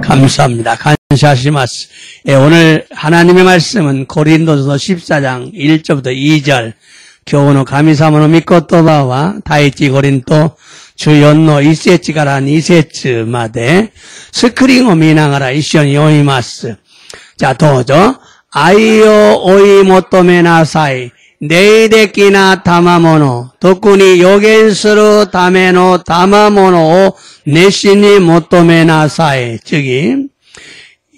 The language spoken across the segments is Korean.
감사합니다. 감사하시마스. 오늘 하나님의 말씀은 고린도서 14장 1절부터 2절 교훈의 가미사모노 미코토바와 다이치 고린도 주연노 이세치가라 니세츠마데 스크링 오미나가라 이시온 요이마스. 자, 도저 아이오 오이 모토메나사이 네이데키나 타마모노 도쿠니 요겐스루 타메노 타마모노 네시니 모토메나사이. 즉이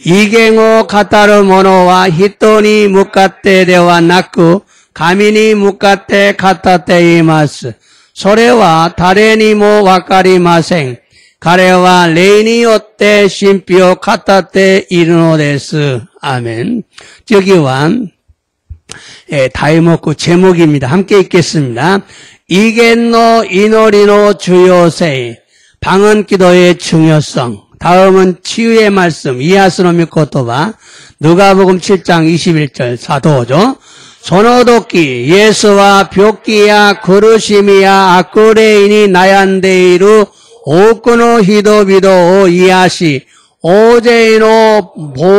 이갱오 카타르 모노와 히토니 무카테 데와 나쿠 가미니 무카테 카타테 이마스. 소레와 다레니 모 와카리마생 가레와 레이니 요테 심피오 카타테 이르노데스. 아멘. 저기와 다이모쿠 제목입니다. 함께 읽겠습니다. 이겐노 이노리노 주요세이. 방언 기도의 중요성. 다음은 치유의 말씀 이하스노 미코토바 누가복음 7장 21절 사도죠. 소노도끼 예수와 벽기야 그르시미야 아쿠레이니 나얀데이루 오쿠노 히도비도 이하시 오제이노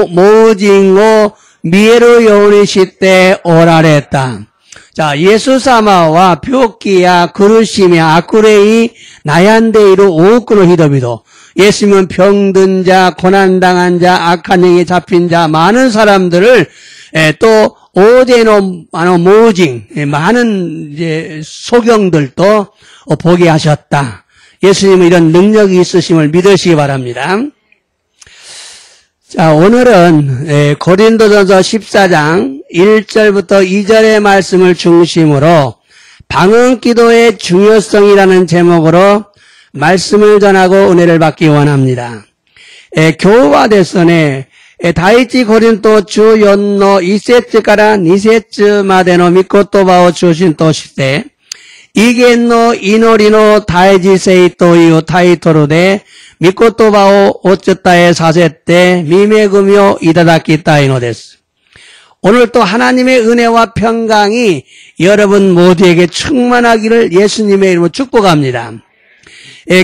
모우징오 미에르 요니시테 오라레타. 자, 예수사마와 벽기야 그르시미야 아쿠레이 나얀데이루 오쿠노 히도비도. 예수님은 병든 자, 고난당한 자, 악한 영에 잡힌 자, 많은 사람들을 또 오제노 모징 많은 이제 소경들도 보게 하셨다. 예수님은 이런 능력이 있으심을 믿으시기 바랍니다. 자, 오늘은 고린도전서 14장 1절부터 2절의 말씀을 중심으로 방언기도의 중요성이라는 제목으로 말씀을 전하고 은혜를 받기 원합니다. 교우와 대선에 다이치 고린도 주 연노 이세츠가라 니세츠 마데노 미코토바오 주신 도시대 이겐노 이노리노 다이지세이 또이오 타이토르데 미코토바오 오츠타에 사세때 미메구묘 이다다키 따이노데스. 오늘 또 하나님의 은혜와 평강이 여러분 모두에게 충만하기를 예수님의 이름으로 축복합니다.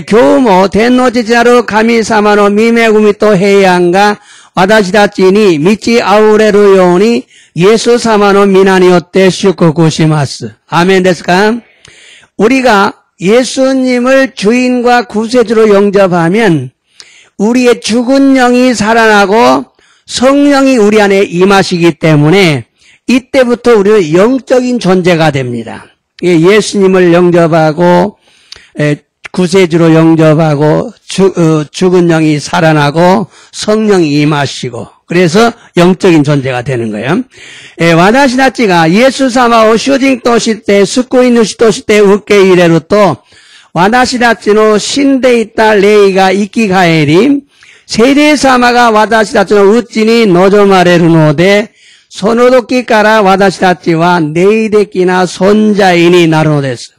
교우모 덴노지자로 가미사마노 미메구미 또 헤이안가 와다시다찌니 미치 아우레루 요니 예수 사마노 미나니오테 슈코구시마스. 아멘 데스까? 우리가 예수님을 주인과 구세주로 영접하면 우리의 죽은 영이 살아나고 성령이 우리 안에 임하시기 때문에 이때부터 우리는 영적인 존재가 됩니다. 예수님을 영접하고 구세주로 영접하고 죽은 영이 살아나고 성령이 임하시고 그래서 영적인 존재가 되는 거예요. 와다시다치가 예수 사마오 슈징 도시때 스쿠이누시 도시때 우케 이레로 또 와다시다치노 신데이타 레이가 이키가에리 세대 사마가 와다시다치노 우찌니 노조마레르노데 소노도끼까라 와다시다치와 네이데끼나 손자인이 나르노데스.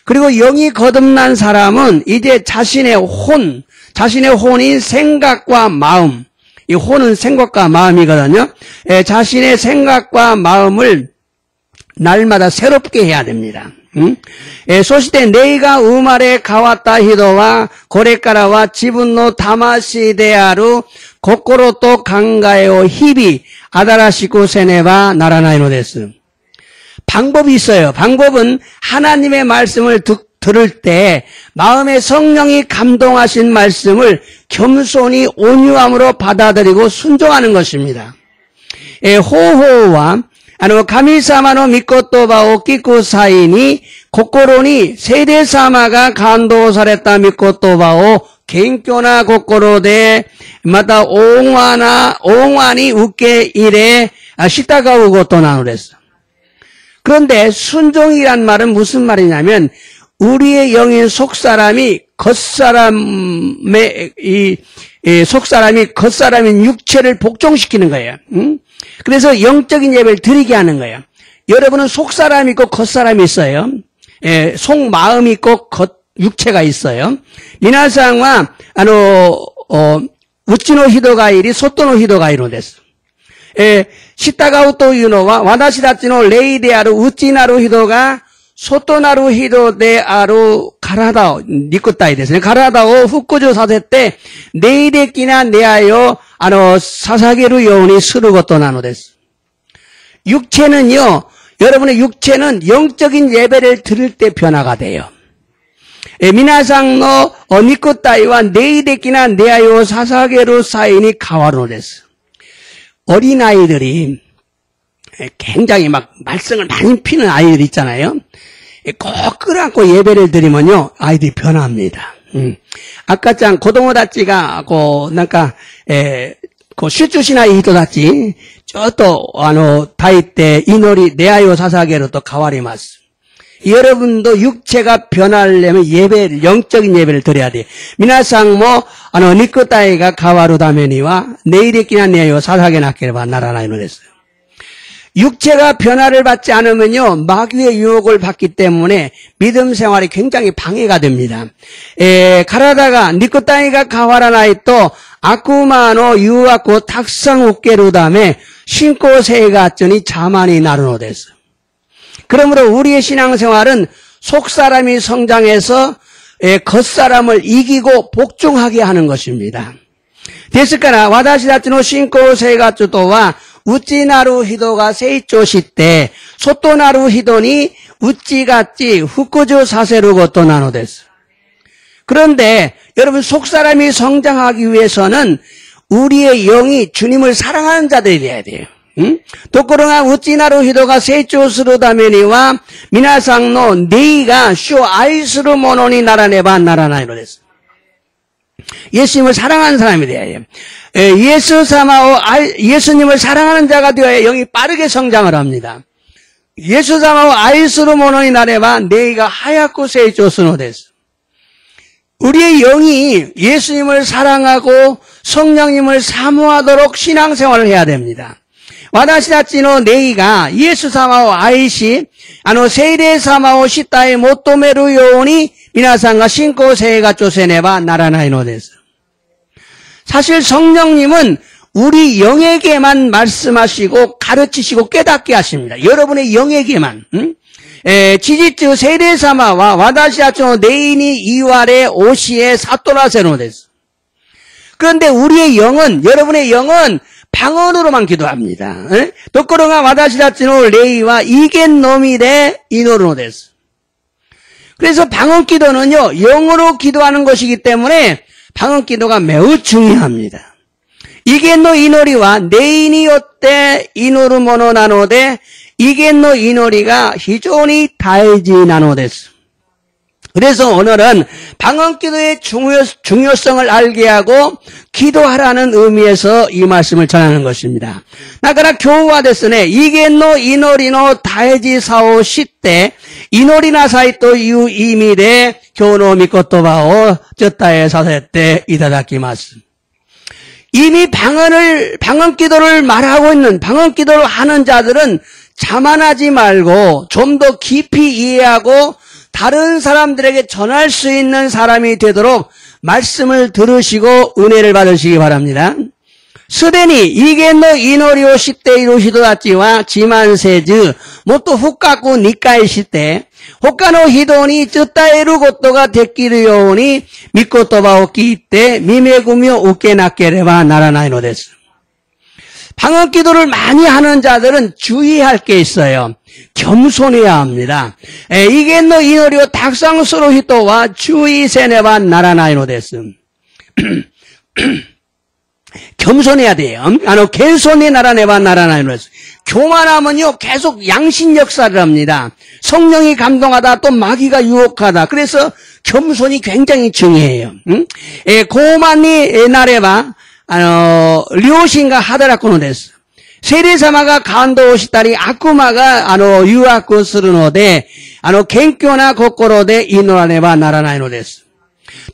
그리고 영이 거듭난 사람은 이제 자신의 혼인 생각과 마음, 이 혼은 생각과 마음이거든요. 자신의 생각과 마음을 날마다 새롭게 해야 됩니다. 소시대 네이가 우마레 가왔다 히도와 고레카라와 지분노 다마시데아루 고코로 또 강가에오 히비 아다라시쿠 세네바 나라나이노 데스. 방법이 있어요. 방법은 하나님의 말씀을 들을 때 마음의 성령이 감동하신 말씀을 겸손히 온유함으로 받아들이고 순종하는 것입니다. 호호와 가미사마노 미코토바오 키쿠사이니 고코로니 세대사마가 간도사랬다 미코토바오 갱교나 고코로데 마다 옹완이 웃게 이래 시타가우고 또 나누랬어. 그런데 순종이란 말은 무슨 말이냐면 우리의 영인 속사람이 겉사람인 육체를 복종시키는 거예요. 그래서 영적인 예배를 드리게 하는 거예요. 여러분은 속사람이 있고 겉사람이 있어요. 속마음이 있고 육체가 있어요. 미나상와 우치노 히도가이리 소토노 히도가이로 됐어. 시타가우토 유노와 와다시다치노 레이데아루 우찌나루 히도가 外なる人である体を、肉体ですね。体を復活させて、霊的な出会いを、捧げるようにすることなのです。육체는요, 여러분의 육체는 영적인 예배를 드릴 때 변화가 돼요. 皆さんの肉体は霊的な出会いを捧げる際に変わるのです。어린아이들이 굉장히 막 말썽을 많이 피는 아이들 있잖아요. 꼭 끌어안고 예배를 드리면요, 아이들이 변합니다. 아까 장 고동호 다치가なんか集中しない人たち、ちょっと抱いて祈り、出会いを捧げると変わります。 여러분도 육체가 변하려면 예배를, 영적인 예배를 드려야 돼요. 皆さんも肉体が変わるためには霊的な願いを捧げなければならないのです。 육체가 변화를 받지 않으면요, 마귀의 유혹을 받기 때문에 믿음 생활이 굉장히 방해가 됩니다. 体が、肉体が変わらないと悪魔の誘惑をたくさん受けるため信仰生活に자만이なるのです。 그러므로 우리의 신앙생활은 속사람이 성장해서 겉사람을 이기고 복종하게 하는 것입니다. ですから私たちの信仰生活とは内なる人が成長して外なる人に内같이復活させることなのです。 그런데 여러분 속사람이 성장하기 위해서는 우리의 영이 주님을 사랑하는 자들이 되어야 돼요. ところが内なる人が成長するためには皆さんの霊が主を愛するものにならねばならないのです。 예수님을 사랑하는 사람이 되어야 해요. 예수님을 사랑하는 자가 되어야 영이 빠르게 성장을 합니다. 예수님을愛するものになれば 내가 하얗고成長するのです. 우리의 영이 예수님을 사랑하고 성령님을 사모하도록 신앙생활을 해야 됩니다. 私たちの霊がイエス様を愛し、聖霊様を主体求めるように皆さんが信仰生活をせねばならないのです。 사실 성령님은 우리 영에게만 말씀하시고 가르치시고 깨닫게 하십니다. 여러분의 영에게만. 事実、聖霊様は私たちの霊に言われ教え悟らせるのです。 그런데 우리의 영은, 여러분의 영은 방언으로만 기도합니다. ところが私たちの霊は意見のみで祈るのです。 그래서 방언 기도는요, 영어로 기도하는 것이기 때문에 방언 기도가 매우 중요합니다. 意見の祈りは霊によって祈るものなので、意見の祈りが非常に大事なのです。 그래서 오늘은 방언 기도의 중요성을 알게 하고 기도하라는 의미에서 이 말씀을 전하는 것입니다. だから今日はですね、異言の祈りの大事さを知って祈りなさいという意味で今日の御言葉を伝えさせていただきます。 이미 방언 기도를 말하고 있는 방언 기도를 하는 자들은 자만하지 말고 좀 더 깊이 이해하고 다른 사람들에게 전할 수 있는 사람이 되도록 말씀을 들으시고 은혜를 받으시기 바랍니다. すでに異言の祈りを知っている人たちは自慢せず、もっと深く理解して、他の人に伝えることができるように、御言葉を聞いて、御恵みを受けなければならないのです。 방언 기도를 많이 하는 자들은 주의할 게 있어요. 겸손해야 합니다. 이게 너 이노리오 탁상스러 히토와 주의 세네바 나라나이노 데스. 겸손해야 돼요. 겸손히 나라네바 나라나이노 데스. 교만하면요 계속 양심 역사를 합니다. 성령이 감동하다 또 마귀가 유혹하다. 그래서 겸손이 굉장히 중요해요. 고만이 나래바 良心が働くのです。聖霊様が感動したり、悪魔が誘惑するので、謙虚な心で祈らねばならないのです。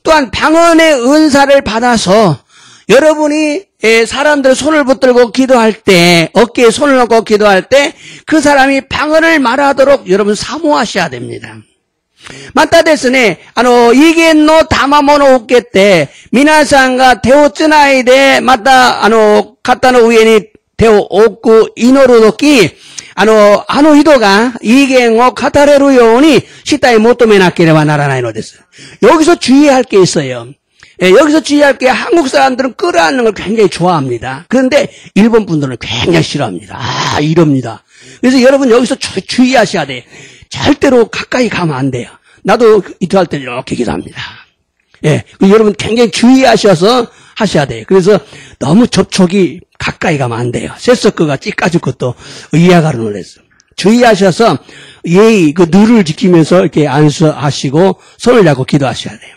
또한 방언의 은사를 받아서 여러분이 사람들 손을 붙들고 기도할 때, 어깨에 손을 놓고 기도할 때 그 사람이 방언을 말하도록 여러분 사모하셔야 됩니다. またですね、異言の賜物を受けて、皆さんが手をつないで、また、肩の上に手を置く祈るとき、 아노 히도가 이갱오 카타레루 요온이 시타에 모토메 나케레바 나라나이 노데스. 여기서 주의할 게 있어요. 예, 여기서 주의할 게 한국 사람들은 끌어안는 걸 굉장히 좋아합니다. 그런데 일본 분들은 굉장히 싫어합니다. 아, 이럽니다. 그래서 여러분 여기서 주의하셔야 돼요. 절대로 가까이 가면 안 돼요. 나도 이틀 때 이렇게 기도합니다. 예, 여러분 굉장히 주의하셔서 하셔야 돼요. 그래서 너무 접촉이 가까이 가면 안 돼요. 쇠석거가 찌까줄 것도 의아가를 놀랬어. 주의하셔서 예의, 그 늘을 지키면서 이렇게 안수하시고 손을 잡고 기도하셔야 돼요.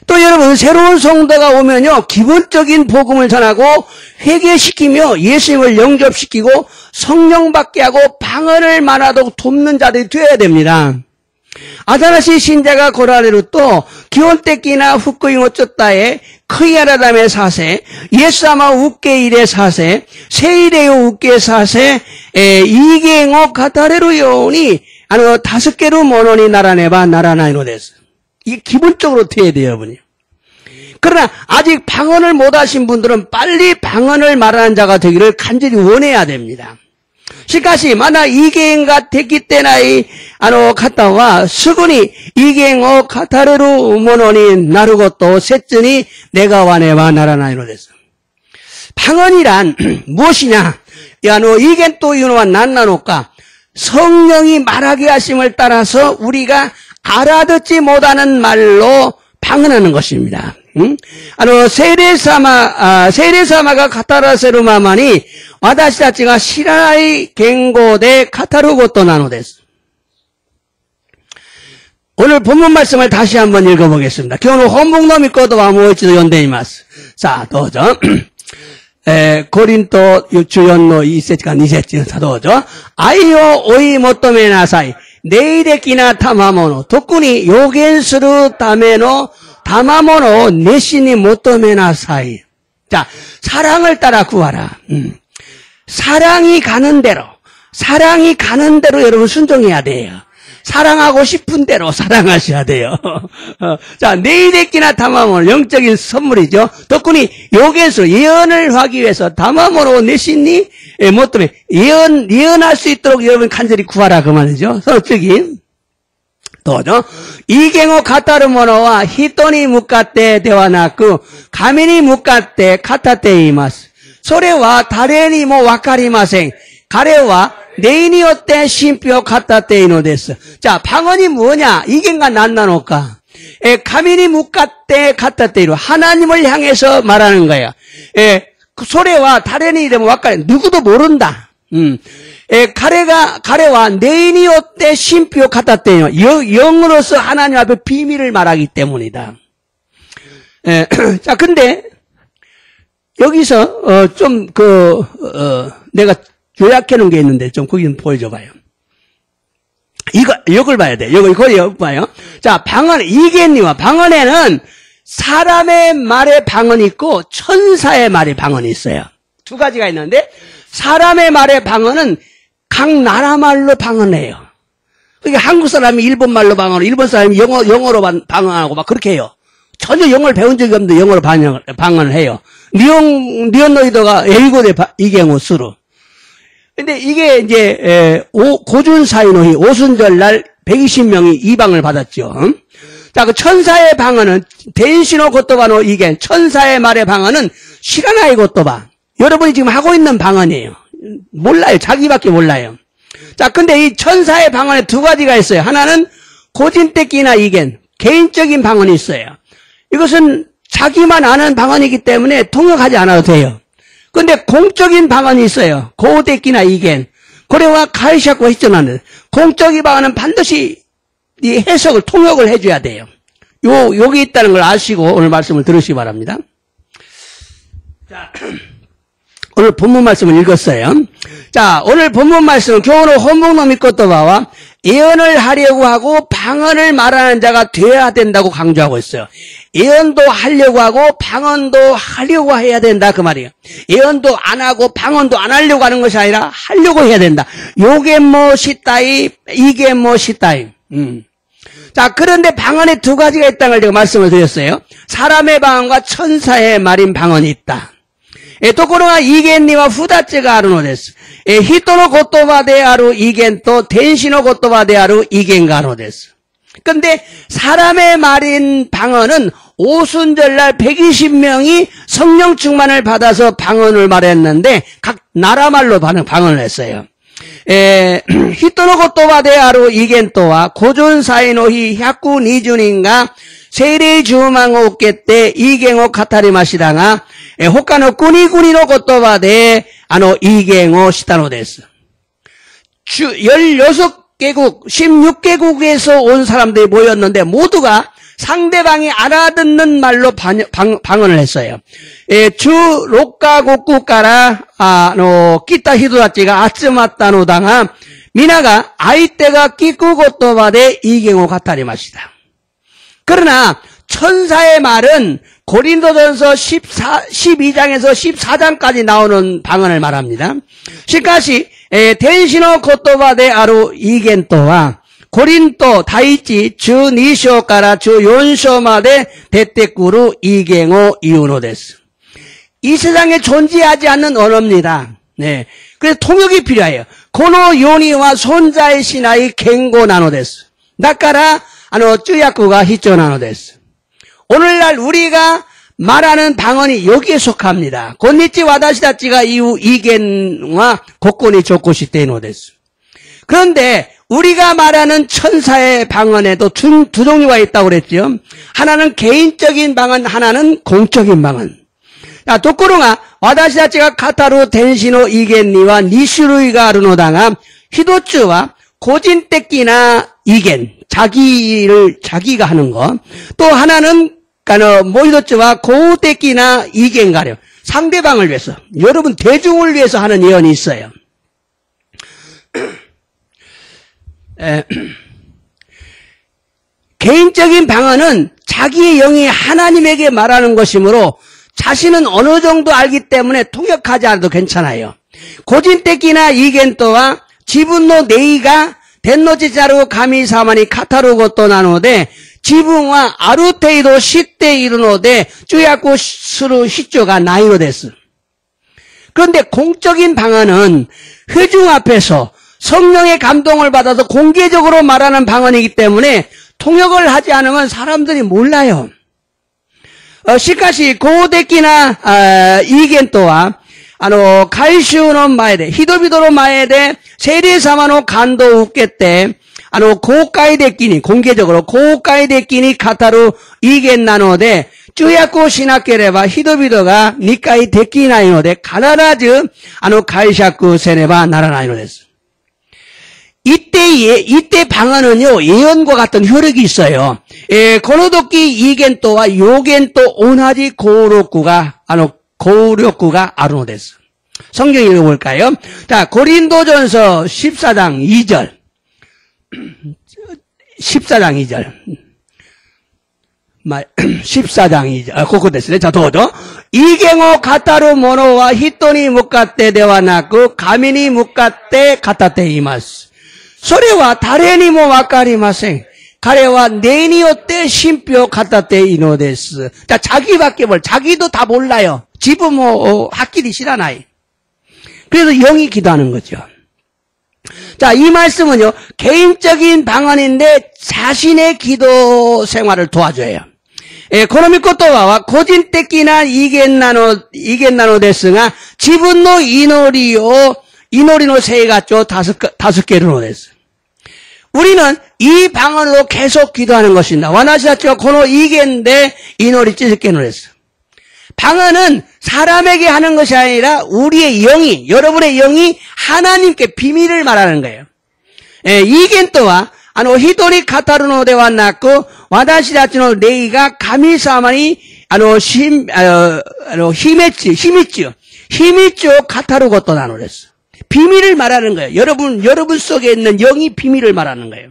또 여러분, 새로운 성도가 오면요, 기본적인 복음을 전하고 회개시키며 예수님을 영접시키고 성령 받게 하고 방언을 말하도록 돕는 자들이 되어야 됩니다. 아다나시 신자가 고라레로 또 기온때끼나 후쿠잉 어쩌다에 크이아라담의 사세, 예수아마 우께 일의 사세, 세일에요 우께 사세, 이갱오 가타레로 요온이 다섯 개로 모노니 나라네바 나라나이노 데스. 이게 기본적으로 돼야 돼요, 여러분이. 그러나 아직 방언을 못하신 분들은 빨리 방언을 말하는 자가 되기를 간절히 원해야 됩니다. 시카시 마나 이갱가 됐기 때나이 갔다와 스군이 이갱오 카타레루 모노니 나르고또 셋즈니 내가 와네와 나라나이로 됐어. 방언이란 무엇이냐? 이겐 또 유노와 난나노까 성령이 말하게 하심을 따라서 우리가 알아듣지 못하는 말로 방언하는 것입니다. 세례사마가 카타라세루 마마니 와다시다치가 시라이 갱고데 카타루고토 나노데스. 오늘 본문 말씀을 다시 한번 읽어보겠습니다. 교훈 혼복노미 거도와 모이치도 연대이마스. 자, 도저. 고린도 주연노 2세치가 2세치 사도죠. 아이오 오이 모토메 나사이 네이데키나 타마모노 도쿠니 요겐스루 타메노 다마모노 내신이 모토메나 사이. 자, 사랑을 따라 구하라. 사랑이 가는 대로 여러분 순종해야 돼요. 사랑하고 싶은 대로 사랑하셔야 돼요. 자, 네이데키나 다마모노 영적인 선물이죠. 덕분이 요겐스 예언을 하기 위해서 다마모노 내신이 모토메 예언할 수 있도록 여러분 간절히 구하라 그 말이죠. 서쪽이. 도죠. 이갱오 카타르모노와 히토니 묵카테 대와나쿠 가미니 묵카테 카타테 이마스. 소레와 다레니 모 와카리마생. 가레와 네이니오테 신표 카타테 이노데스. 자, 방언이 뭐냐? 이갱가 난나노까. 가미니 묵카테 카타테 이로 하나님을 향해서 말하는 거예요. 소레와 다레니 되면 와카리 누구도 모른다. 가래와 네이니오테 신표 카타테요. 영으로서 하나님 앞에 비밀을 말하기 때문이다. 자, 근데 여기서 내가 요약해 놓은 게 있는데 좀 거기 좀 보여줘봐요. 이걸 봐야 돼. 이거 봐요. 자, 방언 이겐니와 방언에는 사람의 말의 방언이 있고 천사의 말의 방언이 있어요. 두 가지가 있는데 사람의 말의 방언은 각 나라 말로 방언해요. 그러니까 한국 사람이 일본 말로 방언하고 일본 사람이 영어로 방언하고 막 그렇게 해요. 전혀 영어를 배운 적이 없는데 영어로 방언을 해요. 니온노이도가 에이고데 이갱오 스루. 근데 이게 이제 고준사이노히 오순절날 120명이 이방을 받았죠. 자, 그 천사의 방언은 덴시노 고토바노 이겐 천사의 말의 방언은 시라나이 고토바. 여러분이 지금 하고 있는 방언이에요. 몰라요. 자기밖에 몰라요. 자, 근데 이 천사의 방언에 두 가지가 있어요. 하나는 고진때끼나 이겐 개인적인 방언이 있어요. 이것은 자기만 아는 방언이기 때문에 통역하지 않아도 돼요. 근데 공적인 방언이 있어요. 고대끼나 이겐. 고래와 카이샤코가 있잖아요. 공적인 방언은 반드시 이 해석을 통역을 해줘야 돼요. 여기 있다는 걸 아시고 오늘 말씀을 들으시기 바랍니다. 자, 오늘 본문 말씀을 읽었어요. 자, 오늘 본문 말씀은 교훈을 혼복노 미코토바와 예언을 하려고 하고 방언을 말하는 자가 되어야 된다고 강조하고 있어요. 예언도 하려고 하고 방언도 하려고 해야 된다 그 말이에요. 예언도 안 하고 방언도 안 하려고 하는 것이 아니라 하려고 해야 된다. 요게 뭐시따이 이게 뭐시따이. 자, 그런데 방언에 두 가지가 있다는 걸 제가 말씀을 드렸어요. 사람의 방언과 천사의 말인 방언이 있다. ところが異言には二つがあるのです。人の言葉である異言と天使の言葉である異言があるのです。근데 사람의 말인 방언은 오순절날 120명이 성령 충만을 받아서 방언을 말했는데 각 나라 말로 방언을 했어요. 人の言葉である異言とは五巡祭の日120人が聖霊充満を受けて異言を語りましたが、他の国々の言葉で異言をしたのです。16개국, 16개국에서 온 사람들이 모였는데 모두가 상대방이 알아듣는 말로 방언을 했어요. 주6カ国から来た人たちが集まったのだが、皆が相手が聞く言葉で異言を語りました。 그러나 천사의 말은 고린도전서 12장에서 14장까지 나오는 방언을 말합니다. しかし天使の言葉である異言とはコリント第一12章から14章まで出てくる異言を言うのです。 이 세상에 존재하지 않는 언어입니다. 네. 그래서 통역이 필요해요. この世には存在しない言語なのです。だから通訳が必要なのです。 오늘날 우리가 말하는 방언이 여기에 속합니다. 今日私たちが言う異言はここに属しているのです。 그런데 우리가 말하는 천사의 방언에도 두 종류가 있다고 그랬죠. 하나는 개인적인 방언, 하나는 공적인 방언. ところが私たちが語る天使の異言には2種類があるのだが、一つは個人的な異言, 자기가 하는 것. 또 하나는もう一つは公的な異言がある. 상대방을 위해서, 여러분 대중을 위해서 하는 예언이 있어요. 개인적인 방언은 자기의 영이 하나님에게 말하는 것이므로 자신은 어느 정도 알기 때문에 통역하지 않아도 괜찮아요. 個人的な異言とは自分の霊が天の父なる神様に語ることなので、自分はある程度知っているので通訳する必要がないのです。 그런데 공적인 방언은 회중 앞에서 성령의 감동을 받아서 공개적으로 말하는 방언이기 때문에 통역을 하지 않으면 사람들이 몰라요. しかし公的な異言とは改宗の前で、人々の前で聖霊様の感動を受けて公開的に、공개적으로公開的に語る異言なので、通訳をしなければ人々が理解できないので、必ず解釈せねばならないのです。 이때 방언은요, 예언과 같은 효력이 있어요. この時異言とは予言と同じ効力があるのです。 성경 읽어볼까요? 자, 고린도전서 14장 2절. 14장 2절. 14장 2절. ここですね。자、どうぞ。異言を語る者は人に向かってではなく、神に向かって語っています。 それは誰にもわかりません。彼は霊によって神秘を語っているのです。 자, 자기도 다 몰라요. 집은 확실히知らない. 그래서 영이 기도하는 거죠. 자, 이 말씀은요, 개인적인 방언인데 자신의 기도 생활을 도와줘요. この御言葉は個人的な異言なのですが、自分の祈りの生活を助けるのです。 우리는 이 방언으로 계속 기도하는 것입니다. 私たちはこの異言で祈り続けるのです。 방언은 사람에게 하는 것이 아니라 우리의 영이, 여러분의 영이 하나님께 비밀을 말하는 거예요. 異言とは人に語るのではなく、私たちの霊が神様に秘密を語ることなのです。 비밀을 말하는 거예요. 여러분 속에 있는 영이 비밀을 말하는 거예요.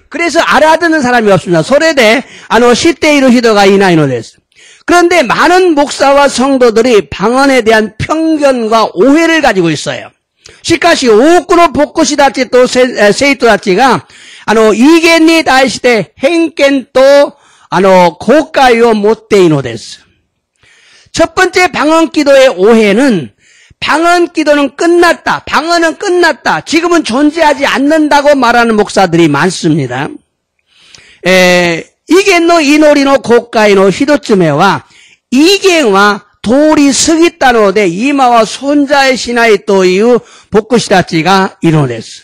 그래서 알아듣는 사람이 없습니다. それで知っている人がいないのです。 그런데 많은 목사와 성도들이 방언에 대한 편견과 오해를 가지고 있어요. しかし多くの牧師たちと生徒たちが異言に対して偏見と後悔を持っているのです。첫 번째 방언기도의 오해는 방언기도는 끝났다. 방언은 끝났다. 지금은 존재하지 않는다고 말하는 목사들이 많습니다. 이겐노 이노리노 고가이노 히도츠메와 이겐와 도리 스기따노데 이마와 손자의 신하의 또 이후 복구시다치가 이뤄냈어.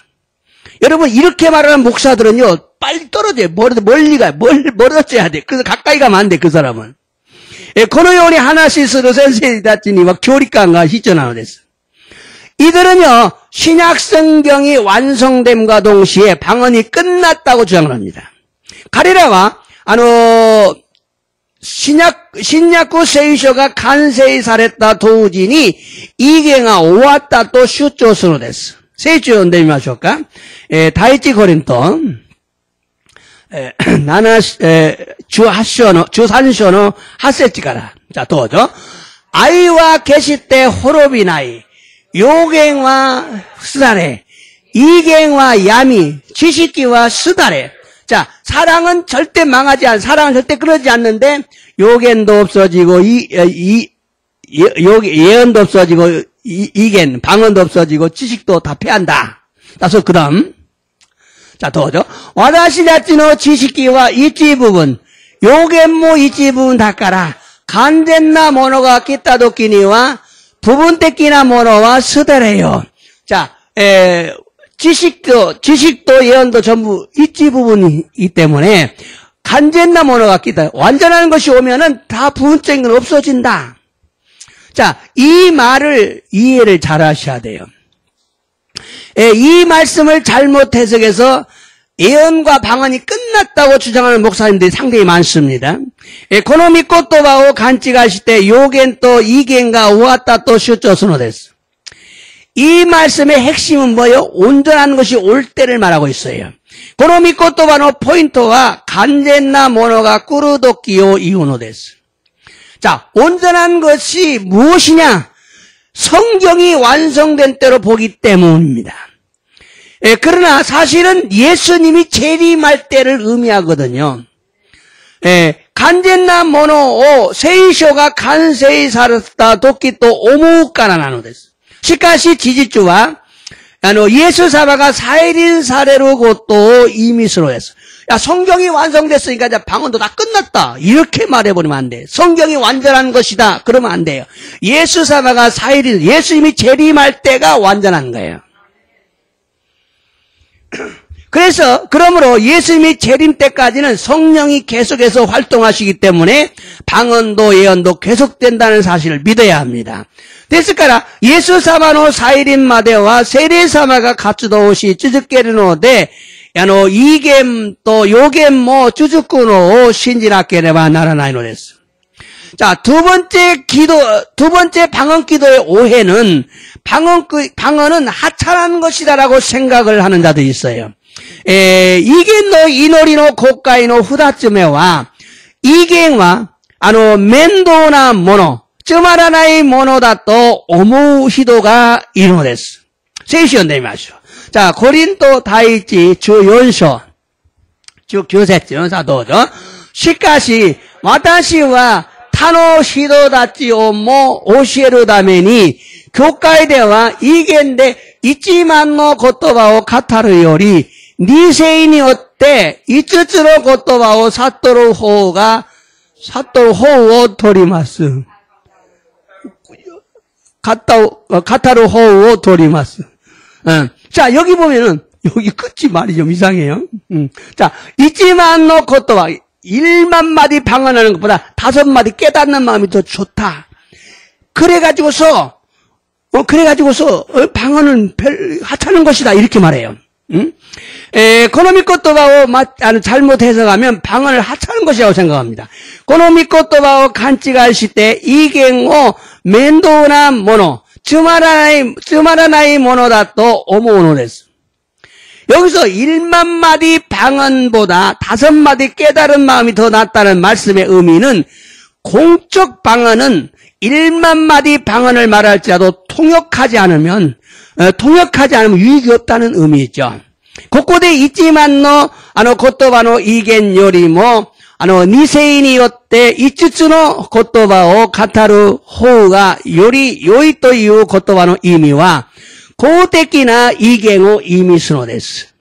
여러분 이렇게 말하는 목사들은요 빨리 떨어져요. 멀리 가요. 멀어져야 돼. 그래서 가까이 가면 안 돼. 그 사람은. このように話する先生たちには距離感が必要なのです. 이들은요 신약 성경이 완성됨과 동시에 방언이 끝났다고 주장을 합니다. 彼らは新約聖書が完成された当時に異言が終わったと主張するのです. 聖書を読んでみましょうか。第一コリント13章の8節から。じゃあどうぞ。愛は決して滅びない。預言はすだれ。異言は闇。知識はすだれ. 자, 사랑은 절대 망하지 않아. 사랑은 절대 끊어지지 않는데, 요견도 없어지고, 예언도 없어지고, 이견, 방언도 없어지고, 지식도 다 패한다. 그래서 그 다음. 자, 더죠. 와다시다치노 지식기와 이치 부분, 요견모 이치 부분 닦아라. 간젠나 모노가 끼따도끼니와 부분때끼나 모노와 스데레요. 자, 지식도 예언도 전부 이치 부분이기 때문에 간젠나 모노가 끼다. 완전한 것이 오면은 다 부분적인 건 없어진다. 자, 이 말을 이해를 잘 하셔야 돼요. 이 말씀을 잘못 해석해서 예언과 방언이 끝났다고 주장하는 목사님들이 상당히 많습니다. この御言葉を勘違いして予言と異言が終わったと主張するのです. 이 말씀의 핵심은 뭐예요? 온전한 것이 올 때를 말하고 있어요. この御言葉のポイントは完全なものが来る時を言うのです. 자, 온전한 것이 무엇이냐? 성경이 완성된 때로 보기 때문입니다. 그러나 사실은 예수님이 재림할 때를 의미하거든요. 간젠나 모노聖書が完成された時と思うからなのです. しかし事実はイエス様が再臨されることを意味するのです. 야, 성경이 완성됐으니까 이제 방언도 다 끝났다. 이렇게 말해버리면 안 돼. 성경이 완전한 것이다. 그러면 안 돼요. 예수사마가 사일인, 예수님이 재림할 때가 완전한 거예요. 그러므로 예수님이 재림 때까지는 성령이 계속해서 활동하시기 때문에 방언도 예언도 계속된다는 사실을 믿어야 합니다. ですからイエス様の再臨までは聖霊様が活動し続けるので、異言と予言も続くのを信じなければならないのです. 자, 두 번째 방언 기도의 오해는 방언은 하찮은 것이다라고 생각을 하는 자들이 있어요. 이겐노 이노리노 고가이노 후다츠메와 이겐와 면도나 모노 つまらないものだと思う人がいるのです. 聖書を読んでみましょう. 자, 고린도第一14章 19節 자, どうぞ. しかし、私は他の人たちをも教えるために、教会では異言で1万の言葉を語るより、理性によって5つの言葉を悟る方を取ります. 語る方を取ります. 자, 여기 보면은, 여기 끝이 말이 좀 이상해요. 자, 1만の言葉, 1만 마디 방언하는 것보다 5마디 깨닫는 마음이 더 좋다. 그래가지고서 방언은 하찮은 것이다. 이렇게 말해요. この御言葉を잘못 해석하면 방언을 하찮은 것이라고 생각합니다. この御言葉を勘違いして異言を面倒なもの、つまらないものだと思うのです. 여기서 1만 마디 방언보다 5마디 깨달은 마음이 더 낫다는 말씀의 의미는 공적 방언은 1만 마디 방언을 말할지라도 통역하지 않으면 유익이 없다는 의미죠. ここで1万の言葉の異言よりもニセイによって5つの言葉を語る方がより良いという言葉の意味は、公的な意見を意味するのです。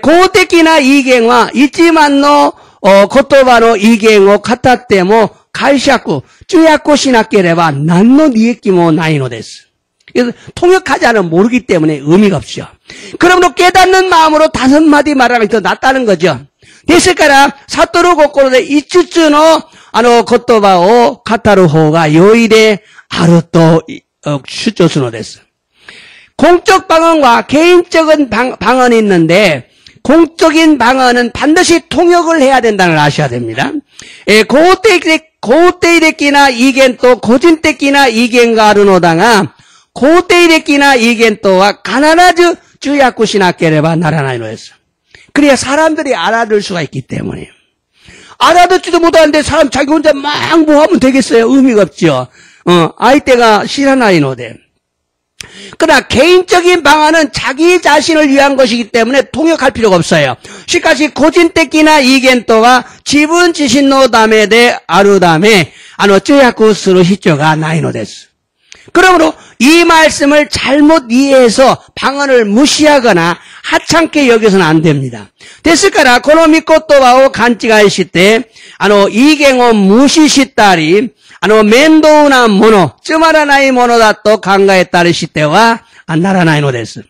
公的な意見は1万の言葉の意見を語っても解釈、注訳しなければ何の利益もないのです。그래서 통역하지 않으면 모르기 때문에 의미가 없죠. 그러므로 깨닫는 마음으로 5마디 말하는 게 더 낫다는 거죠.ですから、悟る心で5つの、言葉を語る方が良いであると主張するのです。 공적 방언과 개인적인 방언이 있는데, 공적인 방언은 반드시 통역을 해야 된다는 걸 아셔야 됩니다. 公定的な意見と個人的な意見があるのだが、公定的な意見とは必ず注訳しなければならないのです。 그래야 사람들이 알아들 수가 있기 때문에. 알아듣지도 못하는데 사람 자기 혼자 막 뭐 하면 되겠어요? 의미가 없죠. 아이때가 실현하이노데. 그러나 개인적인 방안은 자기 자신을 위한 것이기 때문에 통역할 필요가 없어요. しかし個人的な意見とは自分自身のためであるため、注訳する必要がないのです。 그러므로 이 말씀을 잘못 이해해서 방언을 무시하거나 하찮게 여겨서는 안 됩니다. ですからこの御言葉を勘違いして、意見を無視したり、面倒なもの、つまらないものだと考えたりしてはならないのです。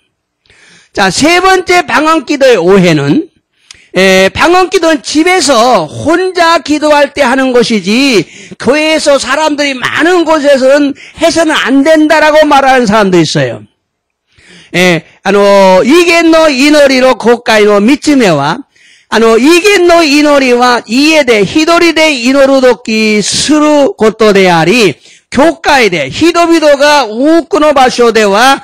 자, 세 번째 방언 기도의 오해는, 방언 기도는 집에서 혼자 기도할 때 하는 것이지, 교회에서 사람들이 많은 곳에서는 해서는 안 된다라고 말하는 사람도 있어요. 異言の祈りの国会の3つ目は、異言の祈りは家で一人で祈るときすることであり、教会で人々が多くの場所では、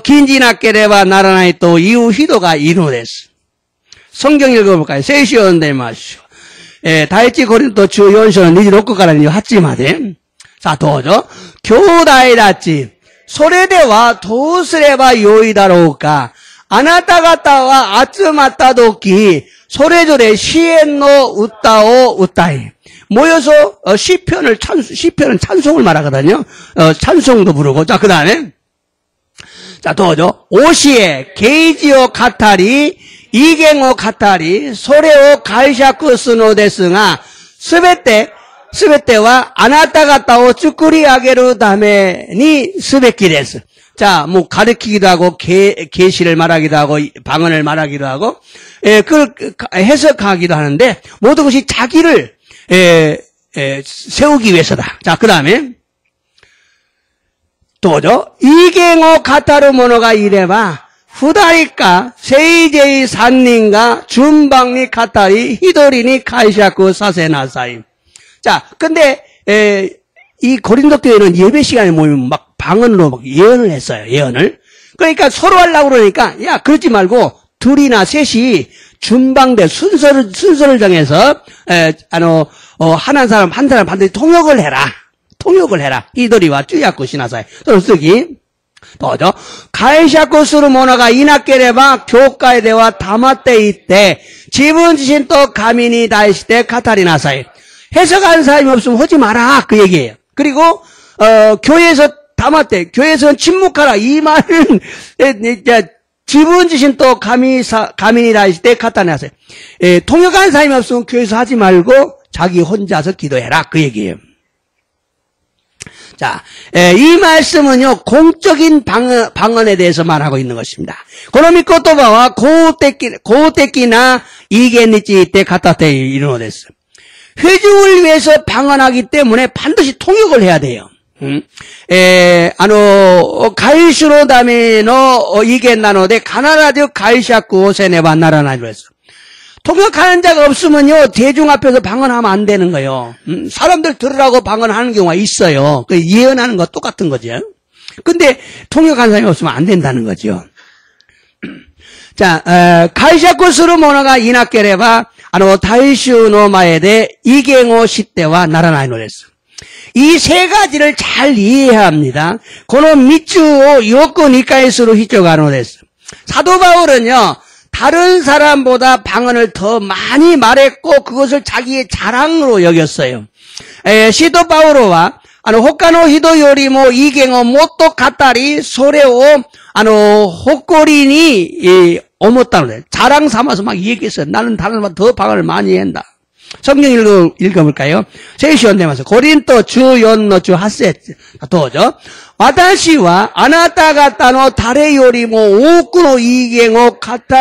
禁じなければならないという人がいるのです。 성경 읽어볼까요? 聖書を読んでみましょう。第一コリント14章の26から28まで。さあ、どうぞ。兄弟たち、それではどうすればよいだろうか。あなた方は集まったとき、それぞれ詩篇の歌を歌い。 모여서 시편은 찬송을 말하거든요. 찬송도 부르고. 자, 그다음에 자, 또죠. 오시에 게이지오 카타리 이갱오 카타리 소레오 가이샤크 스노デスが 스베테와 아나타가타오 쭈꾸리 아게루 다메니 스베키 데스. 자, 뭐 가르치기도 하고 계시를 말하기도 하고 방언을 말하기도 하고 그걸 해석하기도 하는데 모든 것이 자기를 세우기 위해서다. 자, 그 다음에 또죠. 이갱오 카타르 모노가 이래봐 후다리까 세이제이 산닌가 준방니 카타리 히도리니 카이샤쿠 사세나사이. 자, 근데 이 고린도 교회는 예배 시간에 모이면 막 방언으로 막 예언을 했어요. 예언을. 그러니까 서로 하려고 그러니까 야, 그러지 말고 둘이나 셋이 준방대 순서를 정해서 한 사람 반드시 통역을 해라. 히도리와 쭈야쿠 시나사이. 또 쓰기. 또죠. 가이샤쿠 스루 모노가 이나케레바 교과에 대와 담았대 이때 지분 지신 또 가민이 다이시대 카타리나사이. 해석하는 사람이 없으면 하지 마라. 그 얘기예요. 그리고 교회에서 담았대. 교회에서는 침묵하라. 이 말은 지분 지신 또 가민이 다이실 때 갖다 놨어요. 통역하는 사람이 없으면 교회에서 하지 말고 자기 혼자서 기도해라. 그 얘기예요. 자, 이 말씀은요, 공적인 방언에 대해서 말하고 있는 것입니다. 고노미 코토바와 고우테키나 이겐니치 때 갖다 대 이르노 데스. 회중을 위해서 방언하기 때문에 반드시 통역을 해야 돼요. 回収のための意見なので必ず解釈をせねばならないのです. 통역하는 자가 없으면요, 대중 앞에서 방언하면 안 되는 거예요. 사람들 들으라고 방언하는 경우가 있어요. 그 예언하는 거 똑같은 거죠. 근데 통역하는 사람이 없으면 안 된다는 거죠. 자, 가이샤쿠 스루 모노가 이나케레바大衆の前で意見を知ってはならないのです. 이 세 가지를 잘 이해해야 합니다. この3つをよく理解する必要があるのです. 사도 바울은요, 다른 사람보다 방언을 더 많이 말했고 그것을 자기의 자랑으로 여겼어요. 시도 바오로와他の人よりも意見をもっと語り、それを誇りに思ったので자랑 삼아서 막 얘기했어요. 나는 다른 사람보다 더 방언을 많이 한다. 성경 읽어볼까요? 제일 쉬운 데면서 고린도14の18節どうぞ。私はあなた方の誰よりも多くの意見を語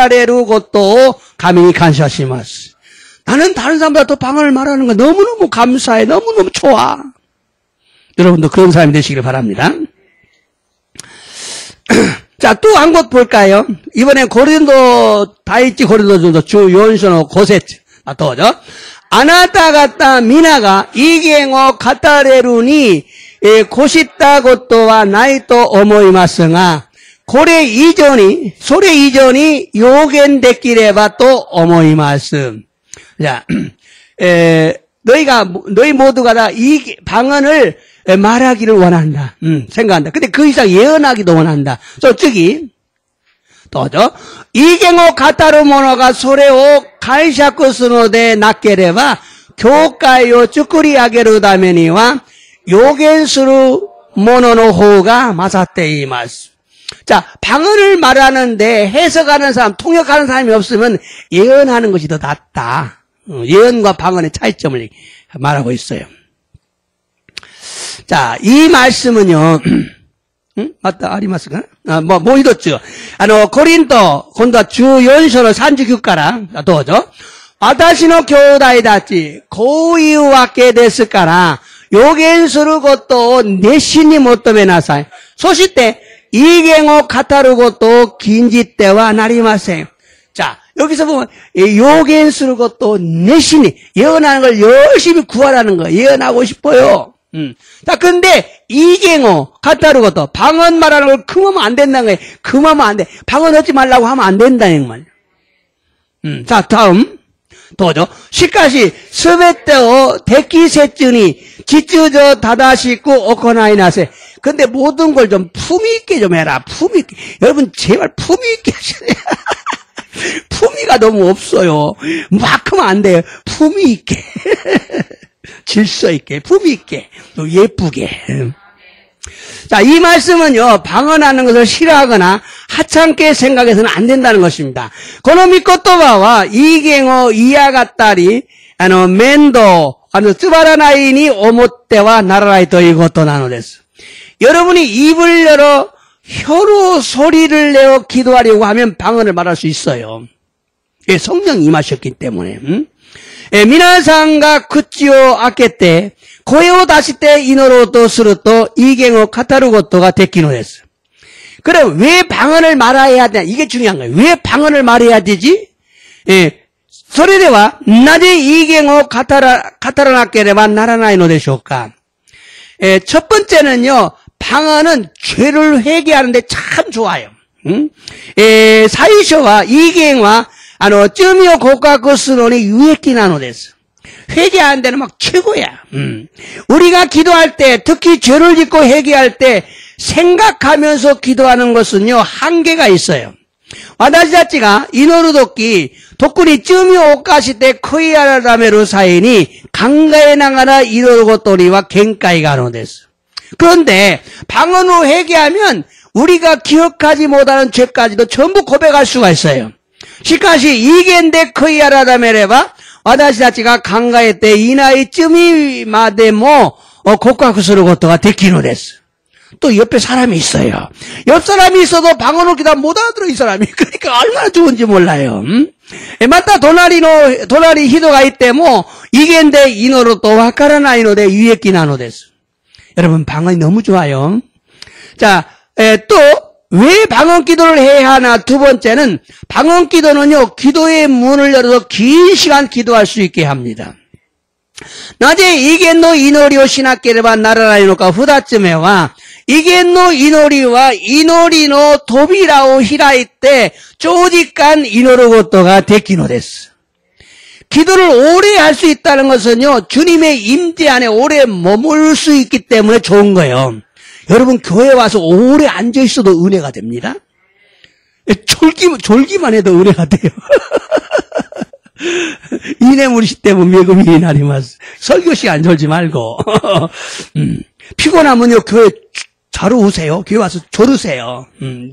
れることを神に感謝します。 나는 다른 사람보다 더 방언을 말하는 거 너무너무 감사해. 너무너무 좋아. 여러분도 그런 사람이 되시길 바랍니다. 자, 또 한 곳 볼까요? 이번엔 고린도 다이치 고린도전서 주 4の5節どうぞ。あなた方皆が意見を語れるに越したことはないと思いますが、それ以上に予言できればと思います。 자, 너희 모두가 다 이 방언을 말하기를 원한다. 생각한다. 근데 그 이상 예언하기도 원한다. 솔직히, 또죠. 이경호 가타루 모노가 소레오 가이샤쿠 스노데 낫게레바 교과요 쭈꾸리 아게루 다메니와 요겐스루 모노노 호가 마사테이마스. 자, 방언을 말하는데 해석하는 사람, 통역하는 사람이 없으면 예언하는 것이 더 낫다. 예언과 방언의 차이점을 말하고 있어요. 자, 이 말씀은요, 맞다, 아리마스가? 뭐 이렇죠. 고린도, 곤도 주 4章の39からどうぞ。私の兄弟たち、こういうわけですから、予言することを熱心に求めなさい。そして、意見を語ることを禁じてはなりません。 자, 여기서 보면予言する것도熱心に 예언하는 걸 열심히 구하라는 거예요. 예언하고 싶어요. 자, 근데 이경호 가타루 것도 방언 말하는 걸 금하면 안 된다는 거예요. 금하면 안 돼. 방언 하지 말라고 하면 안 된다는 말이에요. 자, 다음 도죠. しかし全てを適切に秩序正しく行いなさい. 근데 모든 걸 좀 품위 있게 좀 해라. 품위 있게. 여러분 제발 품위 있게 하셔야 돼요. 품위가 너무 없어요. 막 하면 안 돼요. 품위 있게. 질서 있게, 품위 있게, 또 예쁘게. 자, 이 말씀은요, 방언하는 것을 싫어하거나 하찮게 생각해서는 안 된다는 것입니다. この御言葉は意見を嫌がったり、面倒、つまらないに思ってはならないということなのです. 여러분이 입을 열어 혀로 소리를 내어 기도하려고 하면 방언을 말할 수 있어요. 예, 성령이 임하셨기 때문에. 皆さんが口を開けて声を出して祈ろうとすると意見を語ることができるのです. 그래 왜 방언을 말해야 되냐? 이게 중요한 거예요. 왜 방언을 말해야 되지? 예, それではなぜ意見を語らなければならないのでしょうか? 첫 번째는요. 방언은 죄를 회개하는데 참 좋아요. 사이쇼와 이경과 쯤이요 고가고 스론이 유익기 나노데스. 회개하는 데는 막 최고야. 우리가 기도할 때, 특히 죄를 짓고 회개할 때 생각하면서 기도하는 것은요 한계가 있어요. 私たちが祈るとき、特に罪を犯して悔い改める際に考えながら祈ることには限界があるのです. 그런데 방언으로 회개하면 우리가 기억하지 못하는 죄까지도 전부 고백할 수가 있어요. しかし意見で悔い改めれば私たちが考えていない罪までも告白することができるのです. 또 옆에 사람이 있어요. 옆 사람이 있어도 방언을 기다 못 알아들어 이 사람이. 그러니까 얼마나 좋은지 몰라요. 맞다 도나리 히도가 있대 뭐 이겐데 이노로 또 와카라나이 노데 유익기 나노데스. 여러분 방언이 너무 좋아요. 자, 또 왜 방언 기도를 해야 하나? 두 번째는 방언 기도는요 기도의 문을 열어서 긴 시간 기도할 수 있게 합니다. なぜ異言の祈りをしなければならないのか二つ目は異言の祈りは祈りの扉を開いて長時間祈ることができるのです. 기도를 오래 할 수 있다는 것은요 주님의 임재 안에 오래 머물 수 있기 때문에 좋은 거예요. 여러분 교회 와서 오래 앉아 있어도 은혜가 됩니다. 졸기만 해도 은혜가 돼요. 이내무리시 때문에 메금이 나리마스. 설교 시간 졸지 말고. 피곤하면요, 교회 자러 오세요. 교회 와서 졸으세요.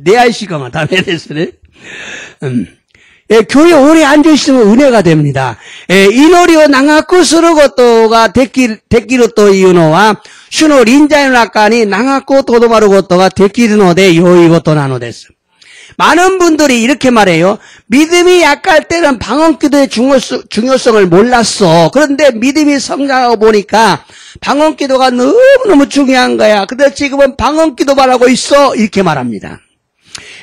내 아이시가만 다음에 됐으네. 예, 교회 오래 앉아있으면 은혜가 됩니다. 예, 이노리오 낭하쿠 스르고토가 데키루 또 이유노와 슈노 린자의 낙간이 낭하쿠 도도마루 고토가 데키르노데 요이고토 나노데스. 많은 분들이 이렇게 말해요. 믿음이 약할 때는 방언기도의 중요성을 몰랐어. 그런데 믿음이 성장하고 보니까 방언기도가 너무너무 중요한 거야. 근데 지금은 방언기도만 하고 있어. 이렇게 말합니다.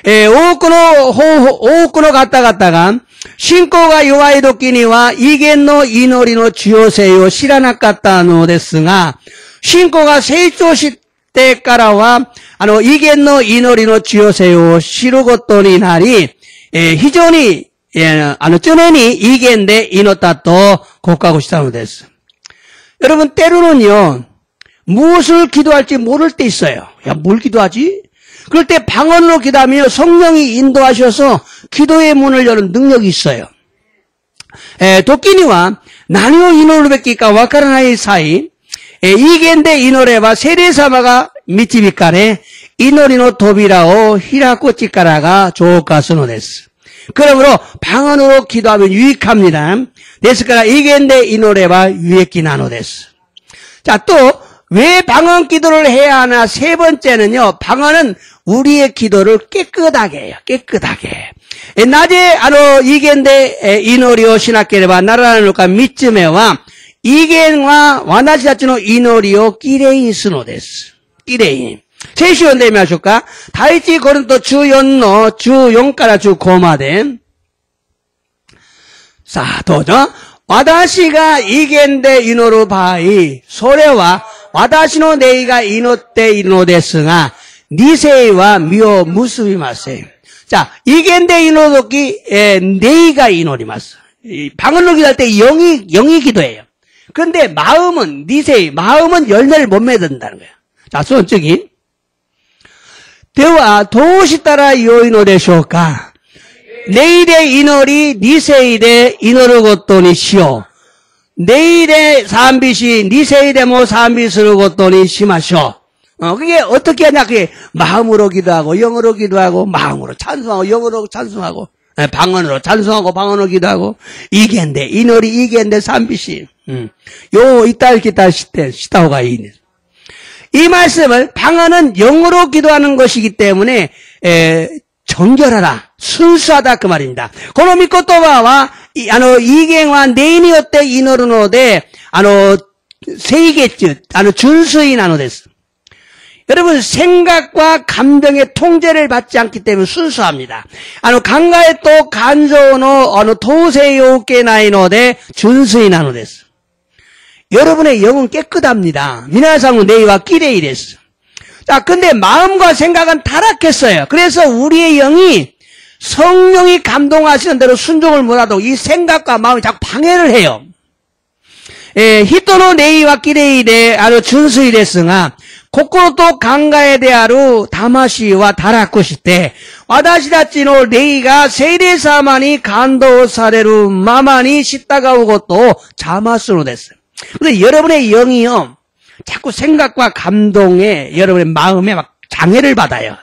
예, 오후쿠노 갔다가 신고가 요아이도끼니와 이겐노 이노리노 주요세요 시라나까타노 데스가 신고가 세이조시 때からは 이겐노 이노리노 주요세요 시루고토니 나리非常に常に이겐で祈ったと告白したのです. 여러분 때로는요 무엇을 기도할지 모를 때 있어요. 야, 뭘 기도하지? 그럴 때 방언으로 기도하면 성령이 인도하셔서 기도의 문을 여는 능력이 있어요. 도끼니와 나니오 이노를 뵙기까 와카라나이 사이 이겐데 이노레바 세례사마가 미치비카레 이노리노 도비라오 히라코치카라가 조카스노데스. 그러므로 방언으로 기도하면 유익합니다. 데스카라 이겐데 이노레바 유익기나노데스. 자, 또 왜 방언 기도를 해야 하나? 세 번째는요, 방언은 우리의 기도를 깨끗하게 해요. 깨끗하게. 낮에 이겐데 이노리오 시나케레바 나라노카 미츠메와 이겐와 와나시다치노 이노리오 끼레이 스노데스. 끼레이. 제시온 되면 하실까? 다이치 고린도 주4주 4から주 5まで. 자, 도저. 私が威厳で祈る場合、それは私の霊が祈っているのですが、理性は実を結びません. 자,威厳で祈るとき、霊が祈ります. 방언으로 기도할 때 영이 기도해요. 그런데 마음은, 마음은 열매를 못 맺는다는 거예요. 자, 수원적인. では、どうしたらよいのでしょうか? 霊で祈り、理性で祈ることにしよう. 霊で賛美し、理性でも賛美することにしましょう. 그게 어떻게 하냐? 그게 마음으로 기도하고, 영으로 기도하고, 마음으로 찬송하고, 영으로 찬송하고, 방언으로 찬송하고, 방언으로 기도하고, 이겐데, 이노리 이겐데賛美し. 이따 시타호가 이네. 이 말씀을 방언은 영으로 기도하는 것이기 때문에 정결하다, 순수하다 그 말입니다. この御言葉は威厳は霊によって祈るので清潔、純粋なのです. 여러분 생각과 감정의 통제를 받지 않기 때문에 순수합니다. 考えと感情の統制を受けないので純粋なのです. 여러분의 영은 깨끗합니다. 미나상은 네이와 끼레이です. 자, 근데 마음과 생각은 타락했어요. 그래서 우리의 영이 성령이 감동하시는 대로 순종을 못하도록 이 생각과 마음이 자꾸 방해를 해요. 히토노 네이와 끼레이 데純粋ですが、心と考えである魂はたらこして、私たちの霊が聖霊様に感動されるままに従うことを邪魔するのです. 근데 여러분의 영이요, 자꾸 생각과 감동에 여러분의 마음에 막 장애를 받아요.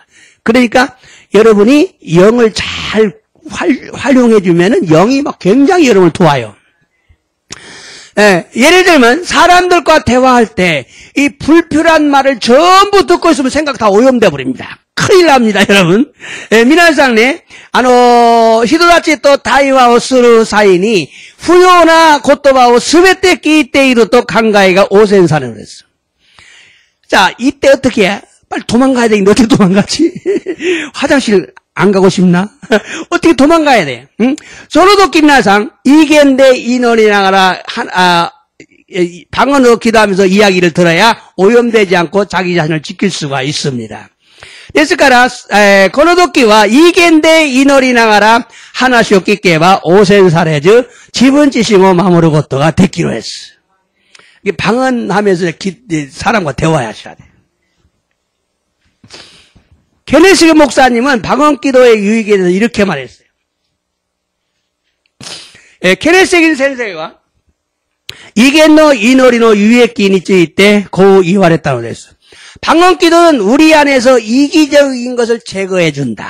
그러니까 여러분이 영을 잘 활용해주면은 영이 막 굉장히 여러분을 도와요. 예를 들면 사람들과 대화할 때 이 불필요한 말을 전부 듣고 있으면 생각 다 오염돼 버립니다. 큰일 납니다, 여러분. 미나상네, 히도다치 또 다이와오 스루 사이니 후요나 고토바오 스베테 끼이테이루 또 강가이가 오센사는 그랬어. 자, 이때 어떻게 해? 빨리 도망가야 되는데 어떻게 도망가지? 화장실 안 가고 싶나? 어떻게 도망가야 돼? 응? 저로도 김나상 이겐데 인원이 나가라 방언으로 기도하면서 이야기를 들어야 오염되지 않고 자기 자신을 지킬 수가 있습니다. ですから、この時は、いいげんで祈りながら話を聞けば汚染されず、自分自身を守ることができるです. 방언하면서 사람과 대화하셔야 돼. 케네스 목사님은 방언기도의 유익에 대해서 이렇게 말했어요. 케네스 선생과 이겐노 이노리노 유익기니 찌이때 고 이활했다고 했어요. 방언기도는 우리 안에서 이기적인 것을 제거해준다.